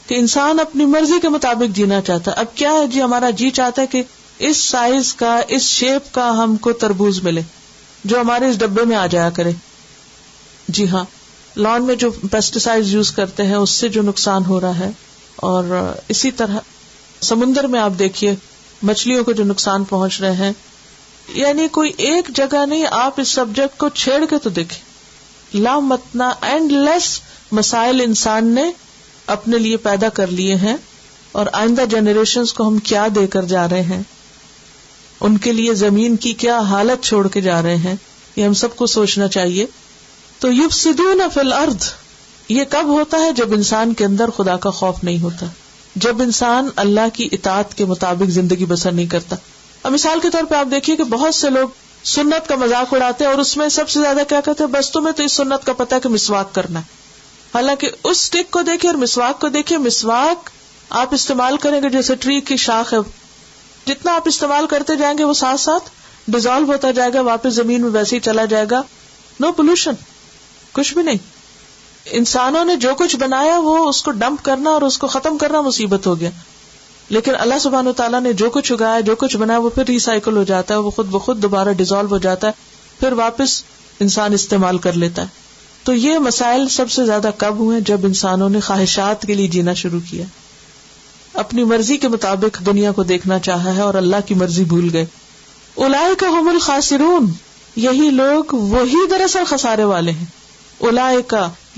کہ انسان اپنی مرضی کے مطابق جینا چاہتا ہے. اب کیا ہے جی، ہمارا جی چاہتا ہے کہ اس سائز کا، اس شیپ کا ہم کو تربوز ملے جو ہمارے اس ڈبے میں آ جایا کرے. جی ہاں، لان میں جو پیسٹیسائڈ یوز کرتے ہیں اس سے جو نقصان ہو رہا ہے، اور اسی طرح سمندر میں آپ دیکھیے مچھلیوں کو جو نقصان پہنچ رہے ہیں. یعنی کوئی ایک جگہ نہیں، آپ اس سبجیکٹ کو چھیڑ کے تو دیکھیں. لامتنا اینڈ لیس مسائل انسان نے اپنے لیے پیدا کر لیے ہیں، اور آئندہ جنریشنز کو ہم کیا دے کر جا رہے ہیں، ان کے لیے زمین کی کیا حالت چھوڑ کے جا رہے ہیں، یہ ہم سب کو سوچنا چاہیے. تو یفسدون فی الارض، یہ کب ہوتا ہے؟ جب انسان کے اندر خدا کا خوف نہیں ہوتا، جب انسان اللہ کی اطاعت کے مطابق زندگی بسر نہیں کرتا. اب مثال کے طور پہ آپ دیکھیے کہ بہت سے لوگ سنت کا مذاق اڑاتے ہیں، اور اس میں سب سے زیادہ کیا کہتے ہیں؟ بس تمہیں تو اس سنت کا پتہ ہے کہ مسواک کرنا ہے. حالانکہ اس سٹک کو دیکھیے اور مسواک کو دیکھیے. مسواک آپ استعمال کریں گے جیسے ٹری کی شاخ ہے، جتنا آپ استعمال کرتے جائیں گے وہ ساتھ ساتھ ڈیزالو ہوتا جائے گا، واپس زمین میں ویسے ہی چلا جائے گا. نو پولوشن، کچھ بھی نہیں. انسانوں نے جو کچھ بنایا وہ اس کو ڈمپ کرنا اور اس کو ختم کرنا مصیبت ہو گیا. لیکن اللہ سبحانہ وتعالیٰ نے جو کچھ اگایا، جو کچھ بنایا، وہ پھر ریسائیکل ہو جاتا ہے، وہ خود بخود دوبارہ ڈیزالو ہو جاتا ہے، پھر واپس انسان استعمال کر لیتا ہے. تو یہ مسائل سب سے زیادہ کب ہوئے؟ جب انسانوں نے خواہشات کے لیے جینا شروع کیا، اپنی مرضی کے مطابق دنیا کو دیکھنا چاہا ہے اور اللہ کی مرضی بھول گئے. اولئک هم الخاسرون، یہی لوگ وہی دراصل خسارے والے ہیں. اولئک،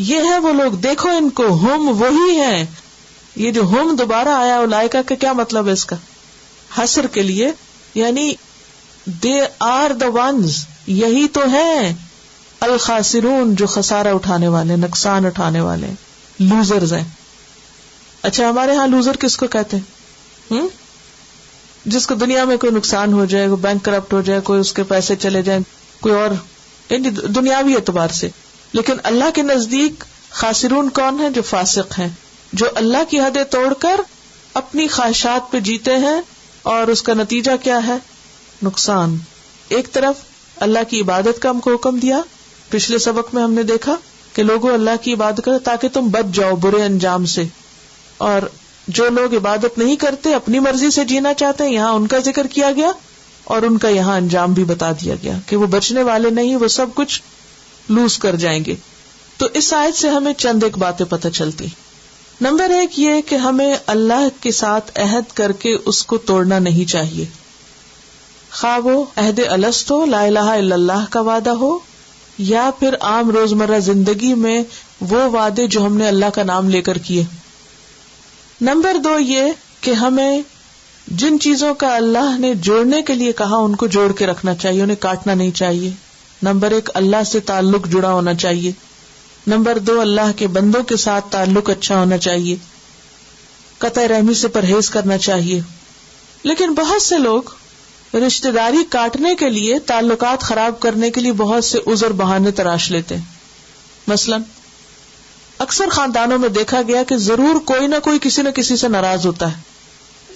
یہ ہے وہ لوگ، دیکھو ان کو، ہم وہی ہیں. یہ جو ہم دوبارہ آیا اولئک کا کیا مطلب ہے؟ اس کا حصر کے لیے، یعنی دے آر دا ونز، یہی تو ہیں الخاسرون، جو خسارہ اٹھانے والے، نقصان اٹھانے والے، لوزرز ہیں. اچھا، ہمارے ہاں لوزر کس کو کہتے ہیں؟ جس کو دنیا میں کوئی نقصان ہو جائے، کوئی بینک کرپٹ ہو جائے، کوئی اس کے پیسے چلے جائیں، کوئی اور یعنی دنیاوی اعتبار سے. لیکن اللہ کے نزدیک خاسرون کون ہے؟ جو فاسق ہیں، جو اللہ کی حدیں توڑ کر اپنی خواہشات پہ جیتے ہیں، اور اس کا نتیجہ کیا ہے؟ نقصان. ایک طرف اللہ کی عبادت کا ہم کو حکم دیا، پچھلے سبق میں ہم نے دیکھا کہ لوگوں اللہ کی عبادت کرو تاکہ تم بچ جاؤ برے انجام سے، اور جو لوگ عبادت نہیں کرتے، اپنی مرضی سے جینا چاہتے ہیں، یہاں ان کا ذکر کیا گیا، اور ان کا یہاں انجام بھی بتا دیا گیا کہ وہ بچنے والے نہیں، وہ سب کچھ لوز کر جائیں گے. تو اس آیت سے ہمیں چند ایک باتیں پتہ چلتی. نمبر 1 یہ کہ ہمیں اللہ کے ساتھ عہد کر کے اس کو توڑنا نہیں چاہیے. خواہ وہ عہد الست ہو، لا الہ الا اللہ کا وعدہ ہو، یا پھر عام روزمرہ زندگی میں وہ وعدے جو ہم نے اللہ کا نام لے کر کیے۔ نمبر 2 یہ کہ ہمیں جن چیزوں کا اللہ نے جوڑنے کے لیے کہا ان کو جوڑ کے رکھنا چاہیے، انہیں کاٹنا نہیں چاہیے۔ نمبر 1 اللہ سے تعلق جڑا ہونا چاہیے۔ نمبر 2 اللہ کے بندوں کے ساتھ تعلق اچھا ہونا چاہیے، قطع رحمی سے پرہیز کرنا چاہیے۔ لیکن بہت سے لوگ رشتہ داری کاٹنے کے لیے، تعلقات خراب کرنے کے لیے بہت سے عذر بہانے تراش لیتے ہیں۔ مثلا اکثر خاندانوں میں دیکھا گیا کہ ضرور کوئی نہ کوئی کسی نہ کسی سے ناراض ہوتا ہے،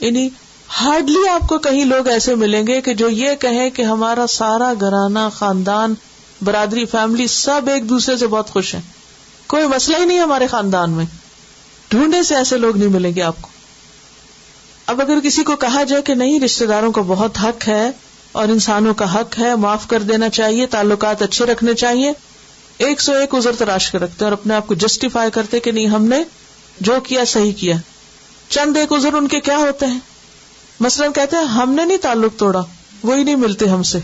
یعنی ہارڈلی آپ کو کہیں لوگ ایسے ملیں گے کہ جو یہ کہیں کہ ہمارا سارا گھرانہ، خاندان، برادری، فیملی سب ایک دوسرے سے بہت خوش ہیں، کوئی مسئلہ ہی نہیں ہمارے خاندان میں۔ ڈھونڈے سے ایسے لوگ نہیں ملیں گے آپ کو۔ اب اگر کسی کو کہا جائے کہ نہیں، رشتہ داروں کا بہت حق ہے اور انسانوں کا حق ہے، معاف کر دینا چاہیے، تعلقات اچھے رکھنے چاہیے، 101 عذر تراش کر رکھتے ہیں اور اپنے آپ کو جسٹیفائی کرتے کہ نہیں، ہم نے جو کیا صحیح کیا۔ چند ایک عذر ان کے کیا ہوتے ہیں، مثلا کہتے ہیں ہم نے نہیں تعلق توڑا، وہی نہیں ملتے ہم سے،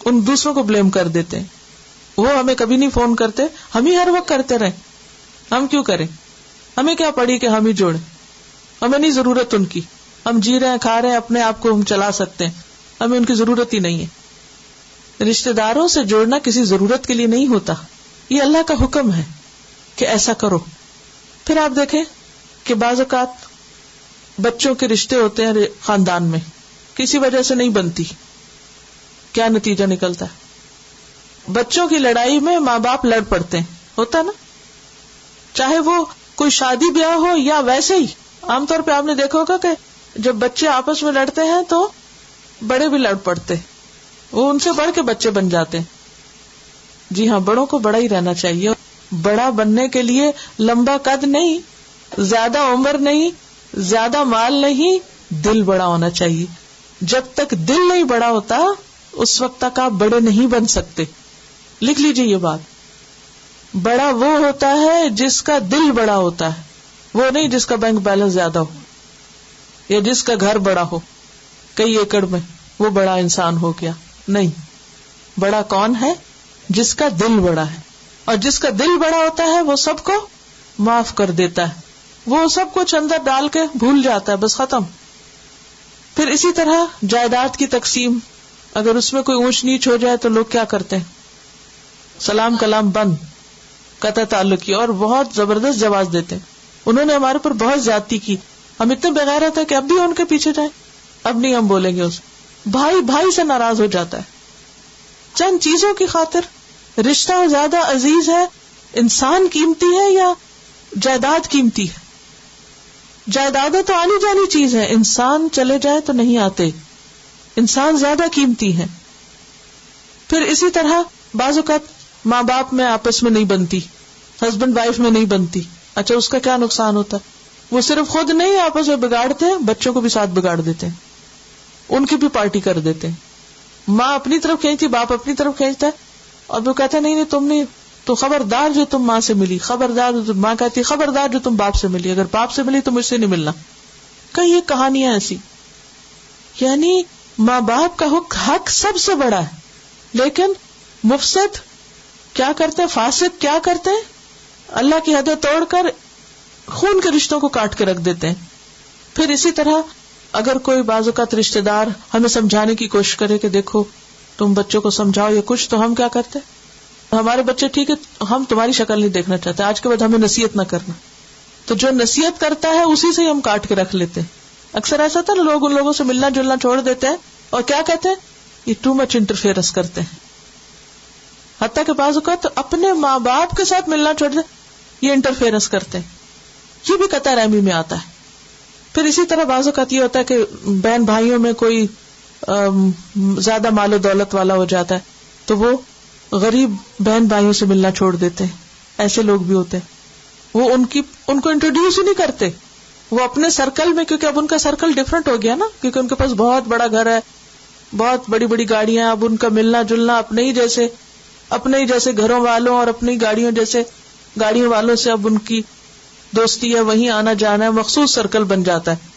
ان دوسروں کو بلیم کر دیتے ہیں، وہ ہمیں کبھی نہیں فون کرتے، ہم ہی ہر وقت کرتے رہے، ہم کیوں کریں، ہمیں کیا پڑی کہ ہم ہی جوڑیں، ہمیں نہیں ضرورت ان کی، ہم جی رہے ہیں، کھا رہے ہیں، اپنے آپ کو ہم چلا سکتے ہیں، ہمیں ان کی ضرورت ہی نہیں ہے۔ رشتہ داروں سے جوڑنا کسی ضرورت کے لیے نہیں ہوتا، یہ اللہ کا حکم ہے کہ ایسا کرو۔ پھر آپ دیکھیں کہ بعض اوقات بچوں کے رشتے ہوتے ہیں خاندان میں، کسی وجہ سے نہیں بنتی، کیا نتیجہ نکلتا ہے؟ بچوں کی لڑائی میں ماں باپ لڑ پڑتے ہیں، ہوتا نا، چاہے وہ کوئی شادی بیاہ ہو یا ویسے ہی۔ عام طور پہ آپ نے دیکھا ہوگا کہ جب بچے آپس میں لڑتے ہیں تو بڑے بھی لڑ پڑتے، وہ ان سے بڑھ کے بچے بن جاتے ہیں۔ جی ہاں، بڑوں کو بڑا ہی رہنا چاہیے۔ بڑا بننے کے لیے لمبا قد نہیں، زیادہ عمر نہیں، زیادہ مال نہیں، دل بڑا ہونا چاہیے۔ جب تک دل نہیں بڑا ہوتا اس وقت تک آپ بڑے نہیں بن سکتے۔ لکھ لیجیے یہ بات، بڑا وہ ہوتا ہے جس کا دل بڑا ہوتا ہے، وہ نہیں جس کا بینک بیلنس زیادہ ہو یا جس کا گھر بڑا ہو کئی ایکڑ میں، وہ بڑا انسان ہو گیا نہیں۔ بڑا کون ہے؟ جس کا دل بڑا ہے، اور جس کا دل بڑا ہوتا ہے وہ سب کو معاف کر دیتا ہے، وہ سب کچھ اندر ڈال کے بھول جاتا ہے، بس ختم۔ پھر اسی طرح جائیداد کی تقسیم، اگر اس میں کوئی اونچ نیچ ہو جائے تو لوگ کیا کرتے ہیں؟ سلام کلام بند، قطع تعلق کی، اور بہت زبردست جواز دیتے ہیں۔ انہوں نے ہمارے پر بہت زیادتی کی، ہم اتنے بغیرت ہے کہ اب بھی ان کے پیچھے جائیں، اب نہیں ہم بولیں گے اس۔ بھائی بھائی سے ناراض ہو جاتا ہے چند چیزوں کی خاطر۔ رشتہ زیادہ عزیز ہے، انسان قیمتی ہے یا جائیداد قیمتی ہے؟ جائیدادیں تو آنی جانی چیز ہے، انسان چلے جائے تو نہیں آتے، انسان زیادہ قیمتی ہے۔ پھر اسی طرح بعض اوقات ماں باپ میں آپس میں نہیں بنتی، ہسبینڈ وائف میں نہیں بنتی، اچھا اس کا کیا نقصان ہوتا ہے؟ وہ صرف خود نہیں آپس میں بگاڑتے ہیں، بچوں کو بھی ساتھ بگاڑ دیتے ہیں، ان کی بھی پارٹی کر دیتے ہیں۔ ماں اپنی طرف کھینچتی، باپ اپنی طرف کھینچتا ہے، اور وہ کہتا ہے نہیں تم نہیں، تو خبردار جو تم ماں سے ملی، خبردار جو ماں کہتی خبردار جو تم باپ سے ملی، اگر باپ سے ملی تو مجھ سے نہیں ملنا۔ کئی یہ کہانیاں ایسی، یعنی ماں باپ کا حق سب سے بڑا ہے، لیکن مفسد کیا کرتے ہیں، فاسق کیا کرتے ہیں، اللہ کی حدیں توڑ کر خون کے رشتوں کو کاٹ کے رکھ دیتے ہیں۔ پھر اسی طرح اگر کوئی بعض اوقات رشتہ دار ہمیں سمجھانے کی کوشش کرے کہ دیکھو تم بچوں کو سمجھاؤ یا کچھ، تو ہم کیا کرتے ہیں، ہمارے بچے ٹھیک ہے، ہم تمہاری شکل نہیں دیکھنا چاہتے، آج کے بعد ہمیں نصیحت نہ کرنا، تو جو نصیحت کرتا ہے اسی سے ہم کاٹ کے رکھ لیتے ہیں۔ اکثر ایسا تھا نا، لوگ ان لوگوں سے ملنا جلنا چھوڑ دیتے ہیں اور کیا کہتے ہیں، یہ ٹو مچ انٹرفیئرنس کرتے ہیں، حتیٰ کہ بعض اوقات اپنے ماں باپ کے ساتھ ملنا چھوڑ دیں، یہ انٹرفیئرنس کرتے ہیں، یہ بھی قطع رحمی میں آتا ہے۔ پھر اسی طرح بعض اوقات یہ ہوتا ہے کہ بہن بھائیوں میں کوئی زیادہ مال و دولت والا ہو جاتا ہے تو وہ غریب بہن بھائیوں سے ملنا چھوڑ دیتے ہیں، ایسے لوگ بھی ہوتے ہیں، وہ ان کو انٹروڈیوس ہی نہیں کرتے، وہ اپنے سرکل میں، کیونکہ اب ان کا سرکل ڈفرنٹ ہو گیا نا، کیونکہ ان کے پاس بہت بڑا گھر ہے، بہت بڑی بڑی گاڑیاں، اب ان کا ملنا جلنا اپنے ہی جیسے گھروں والوں اور اپنی گاڑیوں جیسے گاڑیوں والوں سے اب ان کی دوستی ہے، وہیں آنا جانا ہے، مخصوص سرکل بن جاتا ہے۔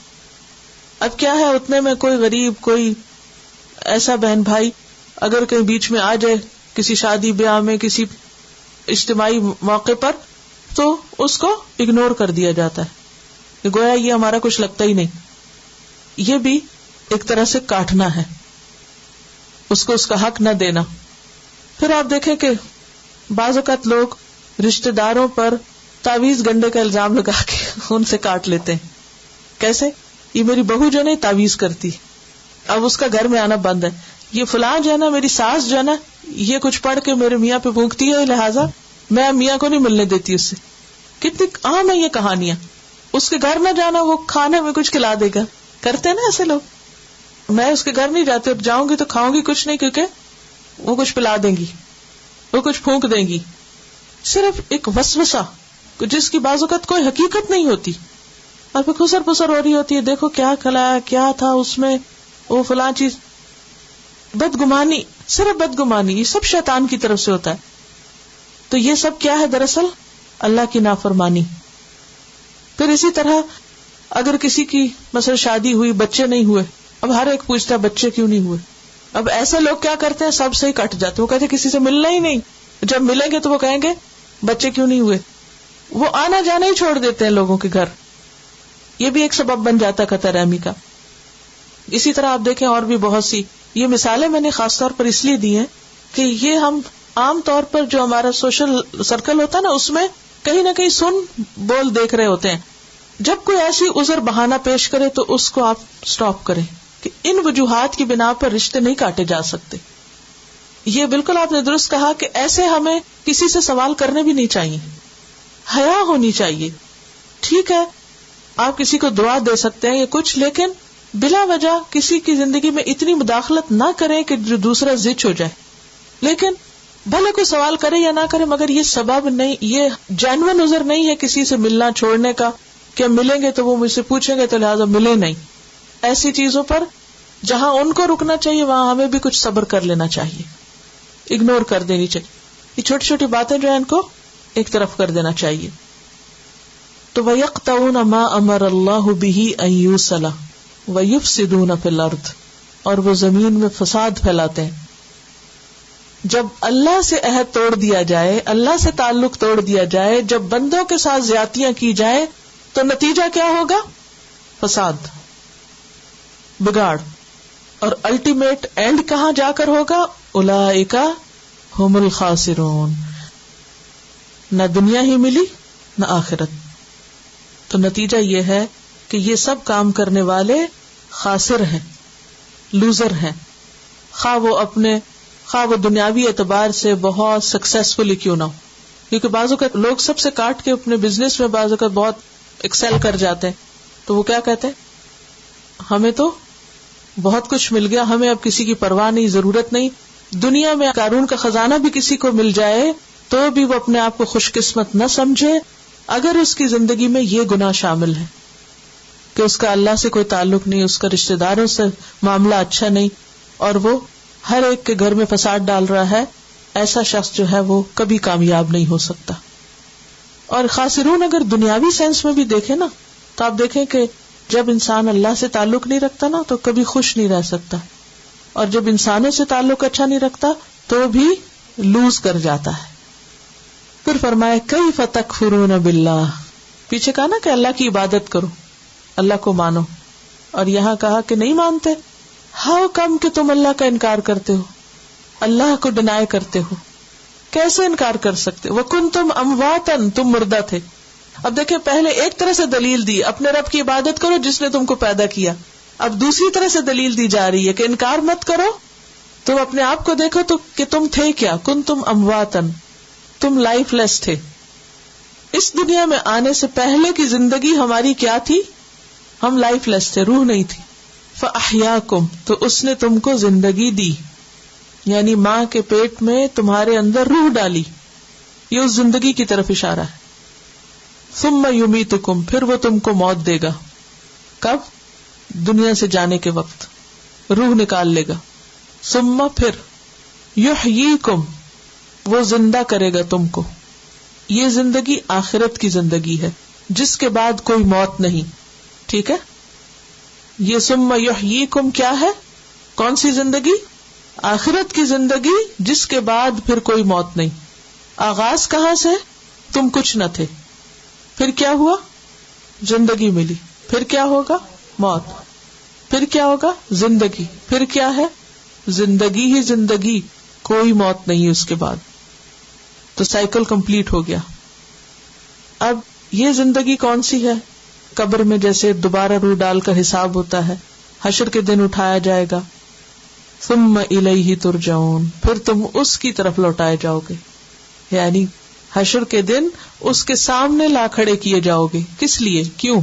اب کیا ہے، اتنے میں کوئی غریب، کوئی ایسا بہن بھائی اگر کہیں بیچ میں آ جائے کسی شادی بیاہ میں کسی اجتماعی موقع پر تو اس کو اگنور کر دیا جاتا ہے کہ گویا یہ ہمارا کچھ لگتا ہی نہیں. یہ بھی ایک طرح سے کاٹنا ہے, اس کو اس کا حق نہ دینا. پھر آپ دیکھیں کہ بعض اوقات لوگ رشتہ داروں پر تعویذ گنڈے کا الزام لگا کے ان سے کاٹ لیتے ہیں. کیسے؟ یہ میری بہو جو ہے نا تعویذ کرتی, اب اس کا گھر میں آنا بند ہے. یہ فلاں جو ہے نا میری ساس جو ہے نا یہ کچھ پڑھ کے میرے میاں پہ بھونکتی ہے, لہٰذا میں میاں کو نہیں ملنے دیتی اس سے. کتنی عام ہے یہ کہانیاں. اس کے گھر نہ جانا, وہ کھانے میں کچھ کھلا دے گا. کرتے ہیں نا ایسے لوگ. میں اس کے گھر نہیں جاتی, اور جاؤں گی تو کھاؤں گی کچھ نہیں, کیونکہ وہ کچھ پلا دیں گی, وہ کچھ پھونک دیں گی. صرف ایک وسوسہ جس کی بعض اوقات کوئی حقیقت نہیں ہوتی, اور پھر خسر پسر ہو رہی ہوتی ہے, دیکھو کیا کھلایا, کیا تھا اس میں, وہ فلاں چیز. بدگمانی, صرف بدگمانی, یہ سب شیطان کی طرف سے ہوتا ہے. تو یہ سب کیا ہے؟ دراصل اللہ کی نافرمانی. پھر اسی طرح اگر کسی کی مثلا شادی ہوئی, بچے نہیں ہوئے, اب ہر ایک پوچھتا ہے بچے کیوں نہیں ہوئے. اب ایسے لوگ کیا کرتے ہیں, سب سے ہی کٹ جاتے. وہ کہتے ہیں کسی سے ملنا ہی نہیں, جب ملیں گے تو وہ کہیں گے بچے کیوں نہیں ہوئے. وہ آنا جانا ہی چھوڑ دیتے ہیں لوگوں کے گھر. یہ بھی ایک سبب بن جاتا ہے قطع رحمی کا. اسی طرح آپ دیکھیں اور بھی بہت سی یہ مثالیں میں نے خاص طور پر اس لیے دی ہیں کہ یہ ہم عام طور پر جو ہمارا سوشل سرکل ہوتا ہے نا, اس میں کہیں نہ کہیں سن بول دیکھ رہے ہوتے ہیں. جب کوئی ایسی عذر بہانہ پیش کرے تو اس کو آپ سٹاپ کریں کہ ان وجوہات کی بنا پر رشتے نہیں کاٹے جا سکتے. یہ بالکل آپ نے درست کہا کہ ایسے ہمیں کسی سے سوال کرنے بھی نہیں چاہیے, حیا ہونی چاہیے. ٹھیک ہے آپ کسی کو دعا دے سکتے ہیں یا کچھ, لیکن بلا وجہ کسی کی زندگی میں اتنی مداخلت نہ کریں کہ جو دوسرا زچ ہو جائے. لیکن بھلے کوئی سوال کرے یا نہ کرے, مگر یہ سبب نہیں, یہ جینوئن عذر نہیں ہے کسی سے ملنا چھوڑنے کا کہ ملیں گے تو وہ مجھ سے پوچھیں گے تو لہٰذا ملے نہیں. ایسی چیزوں پر جہاں ان کو رکنا چاہیے وہاں ہمیں بھی کچھ صبر کر لینا چاہیے, اگنور کر دینی چاہیے. یہ چھوٹی چھوٹی باتیں جو ہیں ان کو ایک طرف کر دینا چاہیے. تو وَيَقْطَعُونَ مَا أَمَرَ اللَّهُ بِهِ أَن يُوصَلَ وَيُفْسِدُونَ فِي الْأَرْضِ, اور وہ زمین میں فساد پھیلاتے ہیں. جب اللہ سے عہد توڑ دیا جائے, اللہ سے تعلق توڑ دیا جائے, جب بندوں کے ساتھ زیادتیاں کی جائیں تو نتیجہ کیا ہوگا؟ فساد, بگاڑ. اور الٹیمیٹ اینڈ کہاں جا کر ہوگا؟ اولئک ھم الخاسرون. نہ دنیا ہی ملی نہ آخرت. تو نتیجہ یہ ہے کہ یہ سب کام کرنے والے خاسر ہیں, لوزر ہیں, خواہ وہ دنیاوی اعتبار سے بہت سکسیسفل کیوں نہ ہو. کیونکہ بعض اوقات لوگ سب سے کاٹ کے اپنے بزنس میں بعض اوقات بہت ایکسل کر جاتے ہیں, تو وہ کیا کہتے ہیں ہمیں تو بہت کچھ مل گیا, ہمیں اب کسی کی پرواہ نہیں, ضرورت نہیں. دنیا میں قارون کا خزانہ بھی کسی کو مل جائے تو بھی وہ اپنے آپ کو خوش قسمت نہ سمجھے اگر اس کی زندگی میں یہ گناہ شامل ہے کہ اس کا اللہ سے کوئی تعلق نہیں, اس کا رشتہ داروں سے معاملہ اچھا نہیں, اور وہ ہر ایک کے گھر میں فساد ڈال رہا ہے. ایسا شخص جو ہے وہ کبھی کامیاب نہیں ہو سکتا. اور خاسرون اگر دنیاوی سینس میں بھی دیکھیں نا, تو آپ دیکھیں کہ جب انسان اللہ سے تعلق نہیں رکھتا نا تو کبھی خوش نہیں رہ سکتا, اور جب انسانوں سے تعلق اچھا نہیں رکھتا تو بھی لوز کر جاتا ہے. پھر فرمایا کیف تکفرون باللہ, پیچھے کہا نا کہ اللہ کی عبادت کرو, اللہ کو مانو, اور یہاں کہا کہ نہیں مانتے. ہاؤ کم کہ تم اللہ کا انکار کرتے ہو, اللہ کو ڈینائی کرتے ہو, کیسے انکار کر سکتے؟ وَكُنْتُمْ أَمْوَاتًا, تم مردہ تھے. اب دیکھیں پہلے ایک طرح سے دلیل دی, اپنے رب کی عبادت کرو جس نے تم کو پیدا کیا. اب دوسری طرح سے دلیل دی جا رہی ہے کہ انکار مت کرو, تم اپنے آپ کو دیکھو تو کہ تم تھے کیا. كُنْتُمْ أَمْوَاتًا, تم لائف لیس تھے. اس دنیا میں آنے سے پہلے کی زندگی ہماری کیا تھی؟ ہم لائف لیس تھے, روح نہیں تھی. فَأَحْيَاكُمْ, تو اس نے تم کو زندگی دی, یعنی ماں کے پیٹ میں تمہارے اندر روح ڈالی. یہ اس زندگی کی طرف اشارہ ہے. ثُمَّ يُمِيتُكُمْ, پھر وہ تم کو موت دے گا. کب؟ دنیا سے جانے کے وقت روح نکال لے گا. ثُمَّ, پھر يُحْيِيكُمْ, وہ زندہ کرے گا تم کو. یہ زندگی آخرت کی زندگی ہے جس کے بعد کوئی موت نہیں. ٹھیک ہے, یہ ثم یحییکم کیا ہے؟ کون سی زندگی؟ آخرت کی زندگی جس کے بعد پھر کوئی موت نہیں. آغاز کہاں سے؟ تم کچھ نہ تھے، پھر کیا ہوا؟ زندگی ملی، پھر کیا ہوگا؟ موت، پھر کیا ہوگا؟ زندگی، پھر کیا ہے؟ زندگی ہی زندگی، کوئی موت نہیں اس کے بعد. تو سائیکل کمپلیٹ ہو گیا. اب یہ زندگی کون سی ہے؟ قبر میں جیسے دوبارہ روح ڈال کر حساب ہوتا ہے، حشر کے دن اٹھایا جائے گا. ثم الیہ ترجعون، پھر تم اس کی طرف لوٹائے جاؤ گے. یعنی حشر کے دن اس کے سامنے لا کھڑے کیے جاؤ گے. کس لیے؟ کیوں؟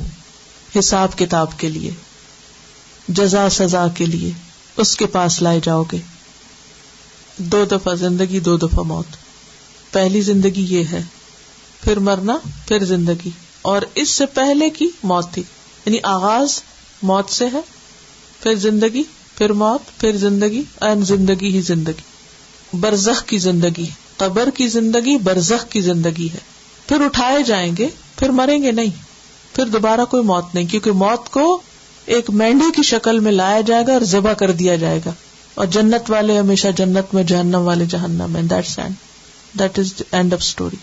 حساب کتاب کے لیے، جزا سزا کے لیے اس کے پاس لائے جاؤ گے. 2 دفعہ زندگی، 2 دفعہ موت. پہلی زندگی یہ ہے، پھر مرنا، پھر زندگی. اور اس سے پہلے کی موت تھی، یعنی آغاز موت سے ہے، پھر زندگی، پھر موت، پھر زندگی، اور زندگی ہی زندگی. برزخ کی زندگی، قبر کی زندگی برزخ کی زندگی ہے. پھر اٹھائے جائیں گے، پھر مریں گے نہیں، پھر دوبارہ کوئی موت نہیں، کیونکہ موت کو ایک مینڈے کی شکل میں لایا جائے گا اور ذبح کر دیا جائے گا. اور جنت والے ہمیشہ جنت میں، جہنم والے جہنم میں. That is the end of story.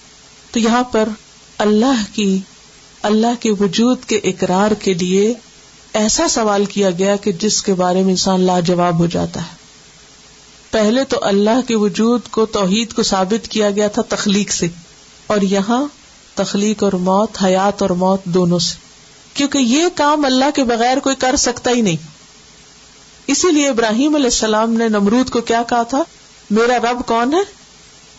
تو یہاں پر اللہ کے وجود کے اقرار کے لیے ایسا سوال کیا گیا کہ جس کے بارے میں انسان لاجواب ہو جاتا ہے. پہلے تو اللہ کے وجود کو، توحید کو ثابت کیا گیا تھا تخلیق سے، اور یہاں تخلیق اور موت، حیات اور موت دونوں سے، کیونکہ یہ کام اللہ کے بغیر کوئی کر سکتا ہی نہیں. اسی لیے ابراہیم علیہ السلام نے نمرود کو کیا کہا تھا؟ میرا رب کون ہے؟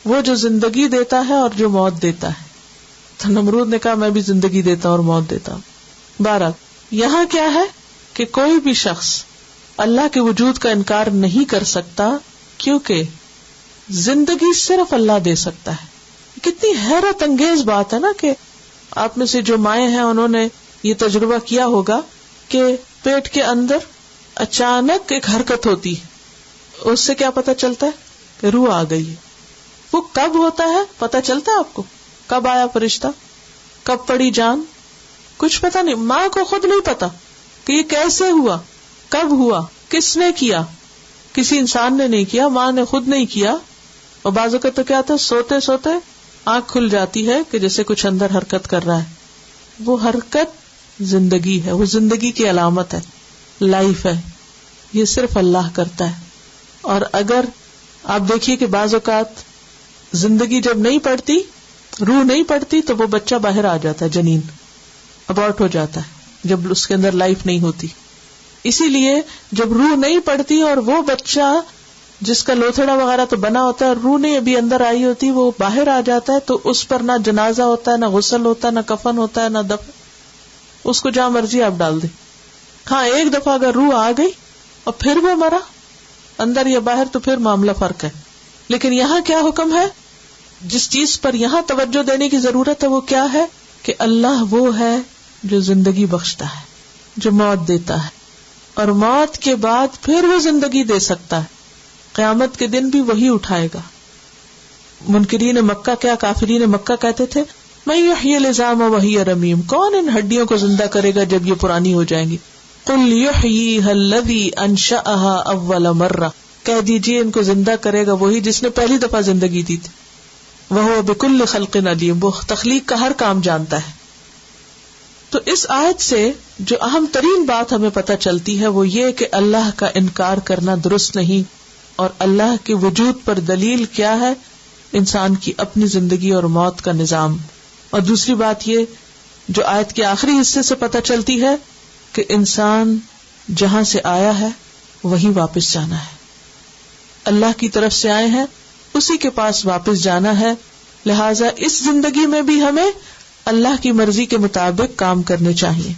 وہ جو زندگی دیتا ہے اور جو موت دیتا ہے. تو نمرود نے کہا میں بھی زندگی دیتا ہوں اور موت دیتا ہوں. بہرحال یہاں کیا ہے کہ کوئی بھی شخص اللہ کے وجود کا انکار نہیں کر سکتا، کیونکہ زندگی صرف اللہ دے سکتا ہے. کتنی حیرت انگیز بات ہے نا کہ آپ میں سے جو مائیں ہیں انہوں نے یہ تجربہ کیا ہوگا کہ پیٹ کے اندر اچانک ایک حرکت ہوتی ہے، اس سے کیا پتا چلتا ہے کہ روح آ گئی ہے. وہ کب ہوتا ہے پتا چلتا ہے آپ کو؟ کب آیا فرشتہ، کب پڑی جان، کچھ پتا نہیں. ماں کو خود نہیں پتا کہ یہ کیسے ہوا، کب ہوا، کس نے کیا. کسی انسان نے نہیں کیا، ماں نے خود نہیں کیا. اور بعض اوقات تو کیا تھا، سوتے سوتے آنکھ کھل جاتی ہے کہ جیسے کچھ اندر حرکت کر رہا ہے. وہ حرکت زندگی ہے، وہ زندگی کی علامت ہے، لائف ہے. یہ صرف اللہ کرتا ہے. اور اگر آپ دیکھیے کہ بعض اوقات زندگی جب نہیں پڑتی، روح نہیں پڑتی، تو وہ بچہ باہر آ جاتا ہے، جنین ابارٹ ہو جاتا ہے جب اس کے اندر لائف نہیں ہوتی. اسی لیے جب روح نہیں پڑتی اور وہ بچہ جس کا لوتھڑا وغیرہ تو بنا ہوتا ہے، روح نہیں ابھی اندر آئی ہوتی، وہ باہر آ جاتا ہے، تو اس پر نہ جنازہ ہوتا ہے، نہ غسل ہوتا ہے، نہ کفن ہوتا ہے، نہ دفن. اس کو جہاں مرضی آپ ڈال دیں. ہاں ایک دفعہ اگر روح آ گئی اور پھر وہ مرا اندر یا باہر تو پھر معاملہ فرق ہے. لیکن یہاں کیا حکم ہے؟ جس چیز پر یہاں توجہ دینے کی ضرورت ہے وہ کیا ہے کہ اللہ وہ ہے جو زندگی بخشتا ہے، جو موت دیتا ہے، اور موت کے بعد پھر وہ زندگی دے سکتا ہے. قیامت کے دن بھی وہی اٹھائے گا. منکرین مکہ کیا، کافرین مکہ کہتے تھے من یحیی العظام وہی رمیم، کون ان ہڈیوں کو زندہ کرے گا جب یہ پرانی ہو جائیں گی. قل یحییھا الذی انشأھا اول مرہ، کہہ دیجئے ان کو زندہ کرے گا وہی جس نے پہلی دفعہ زندگی دی تھی. وہو بکل خلق علیم، وہ تخلیق کا ہر کام جانتا ہے. تو اس آیت سے جو اہم ترین بات ہمیں پتہ چلتی ہے وہ یہ کہ اللہ کا انکار کرنا درست نہیں، اور اللہ کے وجود پر دلیل کیا ہے؟ انسان کی اپنی زندگی اور موت کا نظام. اور دوسری بات یہ جو آیت کے آخری حصے سے پتہ چلتی ہے کہ انسان جہاں سے آیا ہے وہیں واپس جانا ہے. اللہ کی طرف سے آئے ہیں، اسی کے پاس واپس جانا ہے. لہٰذا اس زندگی میں بھی ہمیں اللہ کی مرضی کے مطابق کام کرنے چاہیے.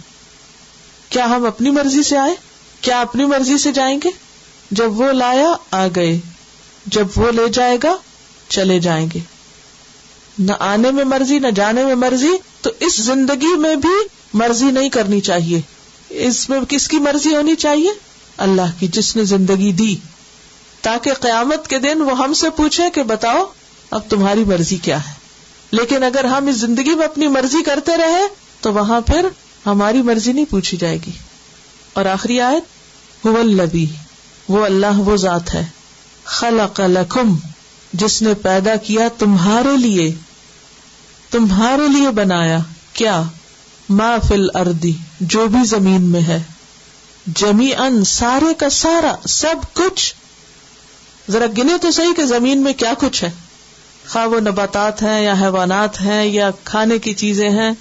کیا ہم اپنی مرضی سے آئے؟ کیا اپنی مرضی سے جائیں گے؟ جب وہ لایا آ گئے، جب وہ لے جائے گا چلے جائیں گے. نہ آنے میں مرضی نہ جانے میں مرضی. تو اس زندگی میں بھی مرضی نہیں کرنی چاہیے. اس میں کس کی مرضی ہونی چاہیے؟ اللہ کی، جس نے زندگی دی، تاکہ قیامت کے دن وہ ہم سے پوچھے کہ بتاؤ اب تمہاری مرضی کیا ہے. لیکن اگر ہم اس زندگی میں اپنی مرضی کرتے رہے تو وہاں پھر ہماری مرضی نہیں پوچھی جائے گی. اور آخری آیت، هو الذی، وہ اللہ وہ ذات ہے خلق لکم جس نے پیدا کیا تمہارے لیے بنایا کیا ما فی الارض جو بھی زمین میں ہے جمیعاً سارے کا سارا سب کچھ. ذرا گنے تو صحیح کہ زمین میں کیا کچھ ہے, خواہ وہ نباتات ہیں یا حیوانات ہیں یا کھانے کی چیزیں ہیں.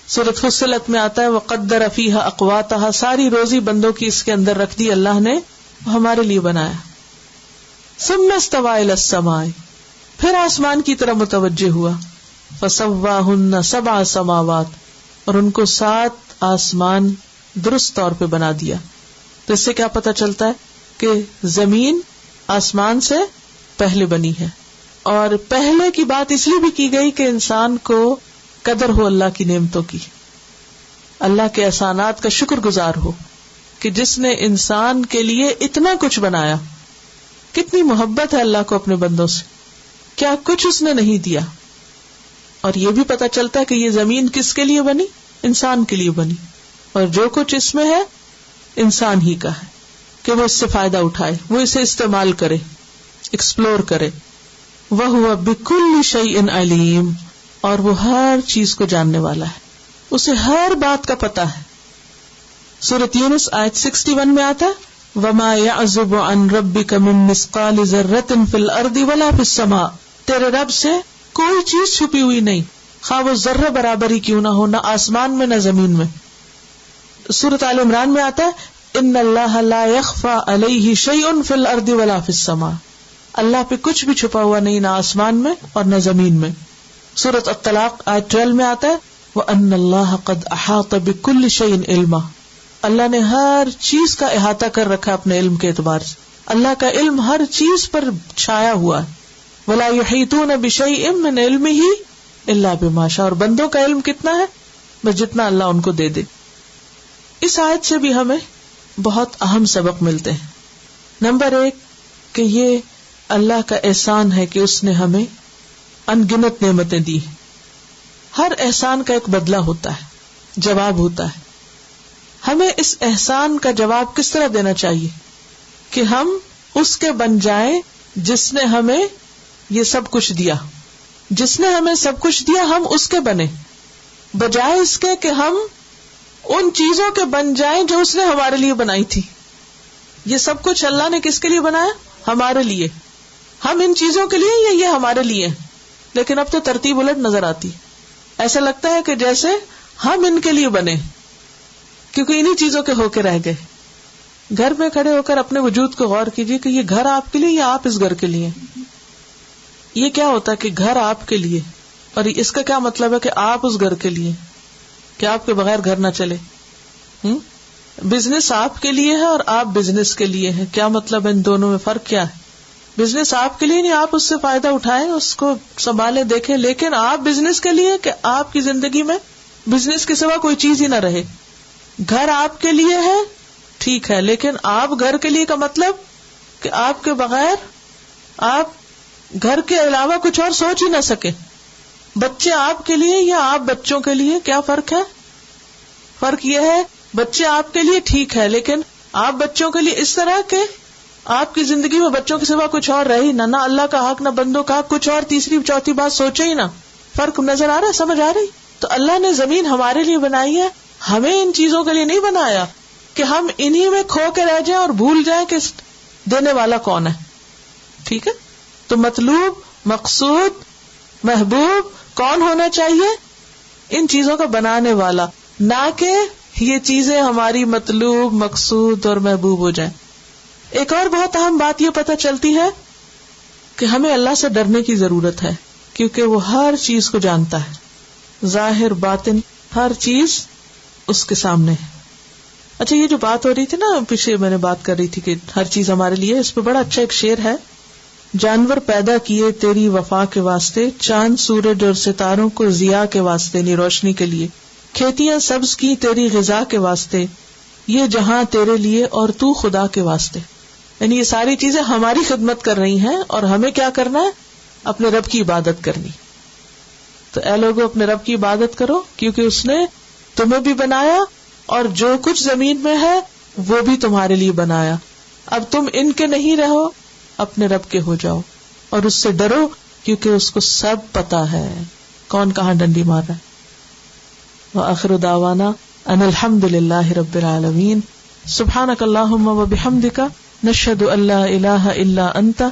سورۃ فصلت میں آتا ہے وقدر فیہا اقواتہا, ساری روزی بندوں کی اس کے اندر رکھ دی اللہ نے, ہمارے لیے بنایا. ثم استوى الى السماء پھر آسمان کی طرف متوجہ ہوا, فسواہن 7 سماوات اور ان کو 7 آسمان درست طور پہ بنا دیا. تو اس سے کیا پتہ چلتا ہے کہ زمین آسمان سے پہلے بنی ہے, اور پہلے کی بات اس لیے بھی کی گئی کہ انسان کو قدر ہو اللہ کی نعمتوں کی, اللہ کے احسانات کا شکر گزار ہو کہ جس نے انسان کے لیے اتنا کچھ بنایا. کتنی محبت ہے اللہ کو اپنے بندوں سے, کیا کچھ اس نے نہیں دیا. اور یہ بھی پتہ چلتا ہے کہ یہ زمین کس کے لیے بنی, انسان کے لیے بنی, اور جو کچھ اس میں ہے انسان ہی کا ہے کہ وہ اس سے فائدہ اٹھائے, وہ اسے استعمال کرے, ایکسپلور کرے. وَهُوَ بِكُلِّ شَيْءٍ عَلِيمٌ اور وہ ہر چیز کو جاننے والا ہے, اسے ہر بات کا پتہ ہے. سورۃ یونس آیت 61 میں آتا ہے وَمَا يَعْزُبُ عَنْ رَبِّكَ مِن مِّثْقَالِ ذَرَّةٍ فِي الْأَرْضِ وَلَا فِي السَّمَاءِ تیرے رب سے کوئی چیز چھپی ہوئی نہیں, خواہ وہ ذرہ برابر ہی کیوں نہ ہو, نہ آسمان میں نہ زمین میں. سورۃ آل عمران میں آتا ہے ان اللہ لا يخفى علیہ شیء فی الارض ولا فی السماء اللہ پہ کچھ بھی چھپا ہوا نہیں, نہ آسمان میں اور نہ زمین میں. سورۃ الطلاق آیت 12 میں آتا ہے وان اللہ قد احاط بكل شیء علما اللہ نے ہر چیز کا احاطہ کر رکھا اپنے علم کے اعتبار سے, اللہ کا علم ہر چیز پر چھایا ہوا ہے. ولا يحيطون بشيء من علمه الا بما شاء اور بندوں کا علم کتنا ہے, بس جتنا اللہ ان کو دے دے. اس آیت سے بھی ہمیں بہت اہم سبق ملتے ہیں. نمبر 1 کہ یہ اللہ کا احسان ہے کہ اس نے ہمیں انگنت نعمتیں دی. ہر احسان کا ایک بدلہ ہوتا ہے, جواب ہوتا ہے. ہمیں اس احسان کا جواب کس طرح دینا چاہیے کہ ہم اس کے بن جائیں جس نے ہمیں یہ سب کچھ دیا. جس نے ہمیں سب کچھ دیا ہم اس کے بنے, بجائے اس کے کہ ہم ان چیزوں کے بن جائیں جو اس نے ہمارے لیے بنائی تھی. یہ سب کچھ اللہ نے کس کے لیے بنایا, ہمارے لیے. ہم ان چیزوں کے لیے یا یہ ہمارے لیے, لیکن اب تو ترتیب الٹ نظر آتی. ایسا لگتا ہے کہ جیسے ہم ان کے لیے بنے, کیونکہ انہی چیزوں کے ہو کے رہ گئے. گھر میں کھڑے ہو کر اپنے وجود کو غور کیجیے کہ یہ گھر آپ کے لیے یا آپ اس گھر کے لیے. یہ کیا ہوتا ہے کہ گھر آپ کے لیے, اور اس کا کیا مطلب ہے کہ آپ اس گھر کے لیے, کہ آپ کے بغیر گھر نہ چلے. بزنس آپ کے لیے ہے اور آپ بزنس کے لیے ہے, کیا مطلب ہے, ان دونوں میں فرق کیا ہے؟ بزنس آپ کے لیے نہیں, آپ اس سے فائدہ اٹھائیں, اس کو سنبھالیں, دیکھیں, لیکن آپ بزنس کے لیے کہ آپ کی زندگی میں بزنس کے سوا کوئی چیز ہی نہ رہے. گھر آپ کے لیے ہے ٹھیک ہے, لیکن آپ گھر کے لیے کا مطلب کہ آپ کے بغیر آپ گھر کے علاوہ کچھ اور سوچ ہی نہ سکے. بچے آپ کے لیے یا آپ بچوں کے لیے, کیا فرق ہے؟ فرق یہ ہے بچے آپ کے لیے ٹھیک ہے, لیکن آپ بچوں کے لیے اس طرح کہ آپ کی زندگی میں بچوں کے سوا کچھ اور رہی نہ اللہ کا حق, نہ بندوں کا حق, کچھ اور تیسری چوتھی بات سوچے ہی نہ. فرق نظر آ رہا ہے, سمجھ آ رہی؟ تو اللہ نے زمین ہمارے لیے بنائی ہے, ہمیں ان چیزوں کے لیے نہیں بنایا کہ ہم انہی میں کھو کے رہ جائیں اور بھول جائیں کہ دینے والا کون ہے. ٹھیک ہے, تو مطلوب, مقصود, محبوب کون ہونا چاہیے؟ ان چیزوں کا بنانے والا, نہ کہ یہ چیزیں ہماری مطلوب, مقصود اور محبوب ہو جائیں. ایک اور بہت اہم بات یہ پتہ چلتی ہے کہ ہمیں اللہ سے ڈرنے کی ضرورت ہے, کیونکہ وہ ہر چیز کو جانتا ہے, ظاہر باطن ہر چیز اس کے سامنے ہے. اچھا, یہ جو بات ہو رہی تھی نا, پیچھے میں نے بات کر رہی تھی کہ ہر چیز ہمارے لیے, اس پہ بڑا اچھا ایک شعر ہے. جانور پیدا کیے تیری وفا کے واسطے, چاند سورج اور ستاروں کو ضیاء کے واسطے, یعنی روشنی کے لیے, کھیتیاں سبز کی تیری غذا کے واسطے, یہ جہاں تیرے لیے اور تو خدا کے واسطے. یعنی یہ ساری چیزیں ہماری خدمت کر رہی ہیں اور ہمیں کیا کرنا ہے, اپنے رب کی عبادت کرنی. تو اے لوگوں, اپنے رب کی عبادت کرو, کیونکہ اس نے تمہیں بھی بنایا اور جو کچھ زمین میں ہے وہ بھی تمہارے لیے بنایا. اب تم ان کے نہیں رہو، اپنے رب کے ہو جاؤ، اور اس سے ڈرو کیونکہ اس کو سب پتا ہے کون کہاں ڈنڈی مار رہا ہے۔ وآخر دعوانا ان الحمد للہ رب العالمین، سبحانک اللہم وبحمدک، نشہد ان لا الہ الا انت،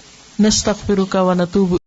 نستغفرک ونتوب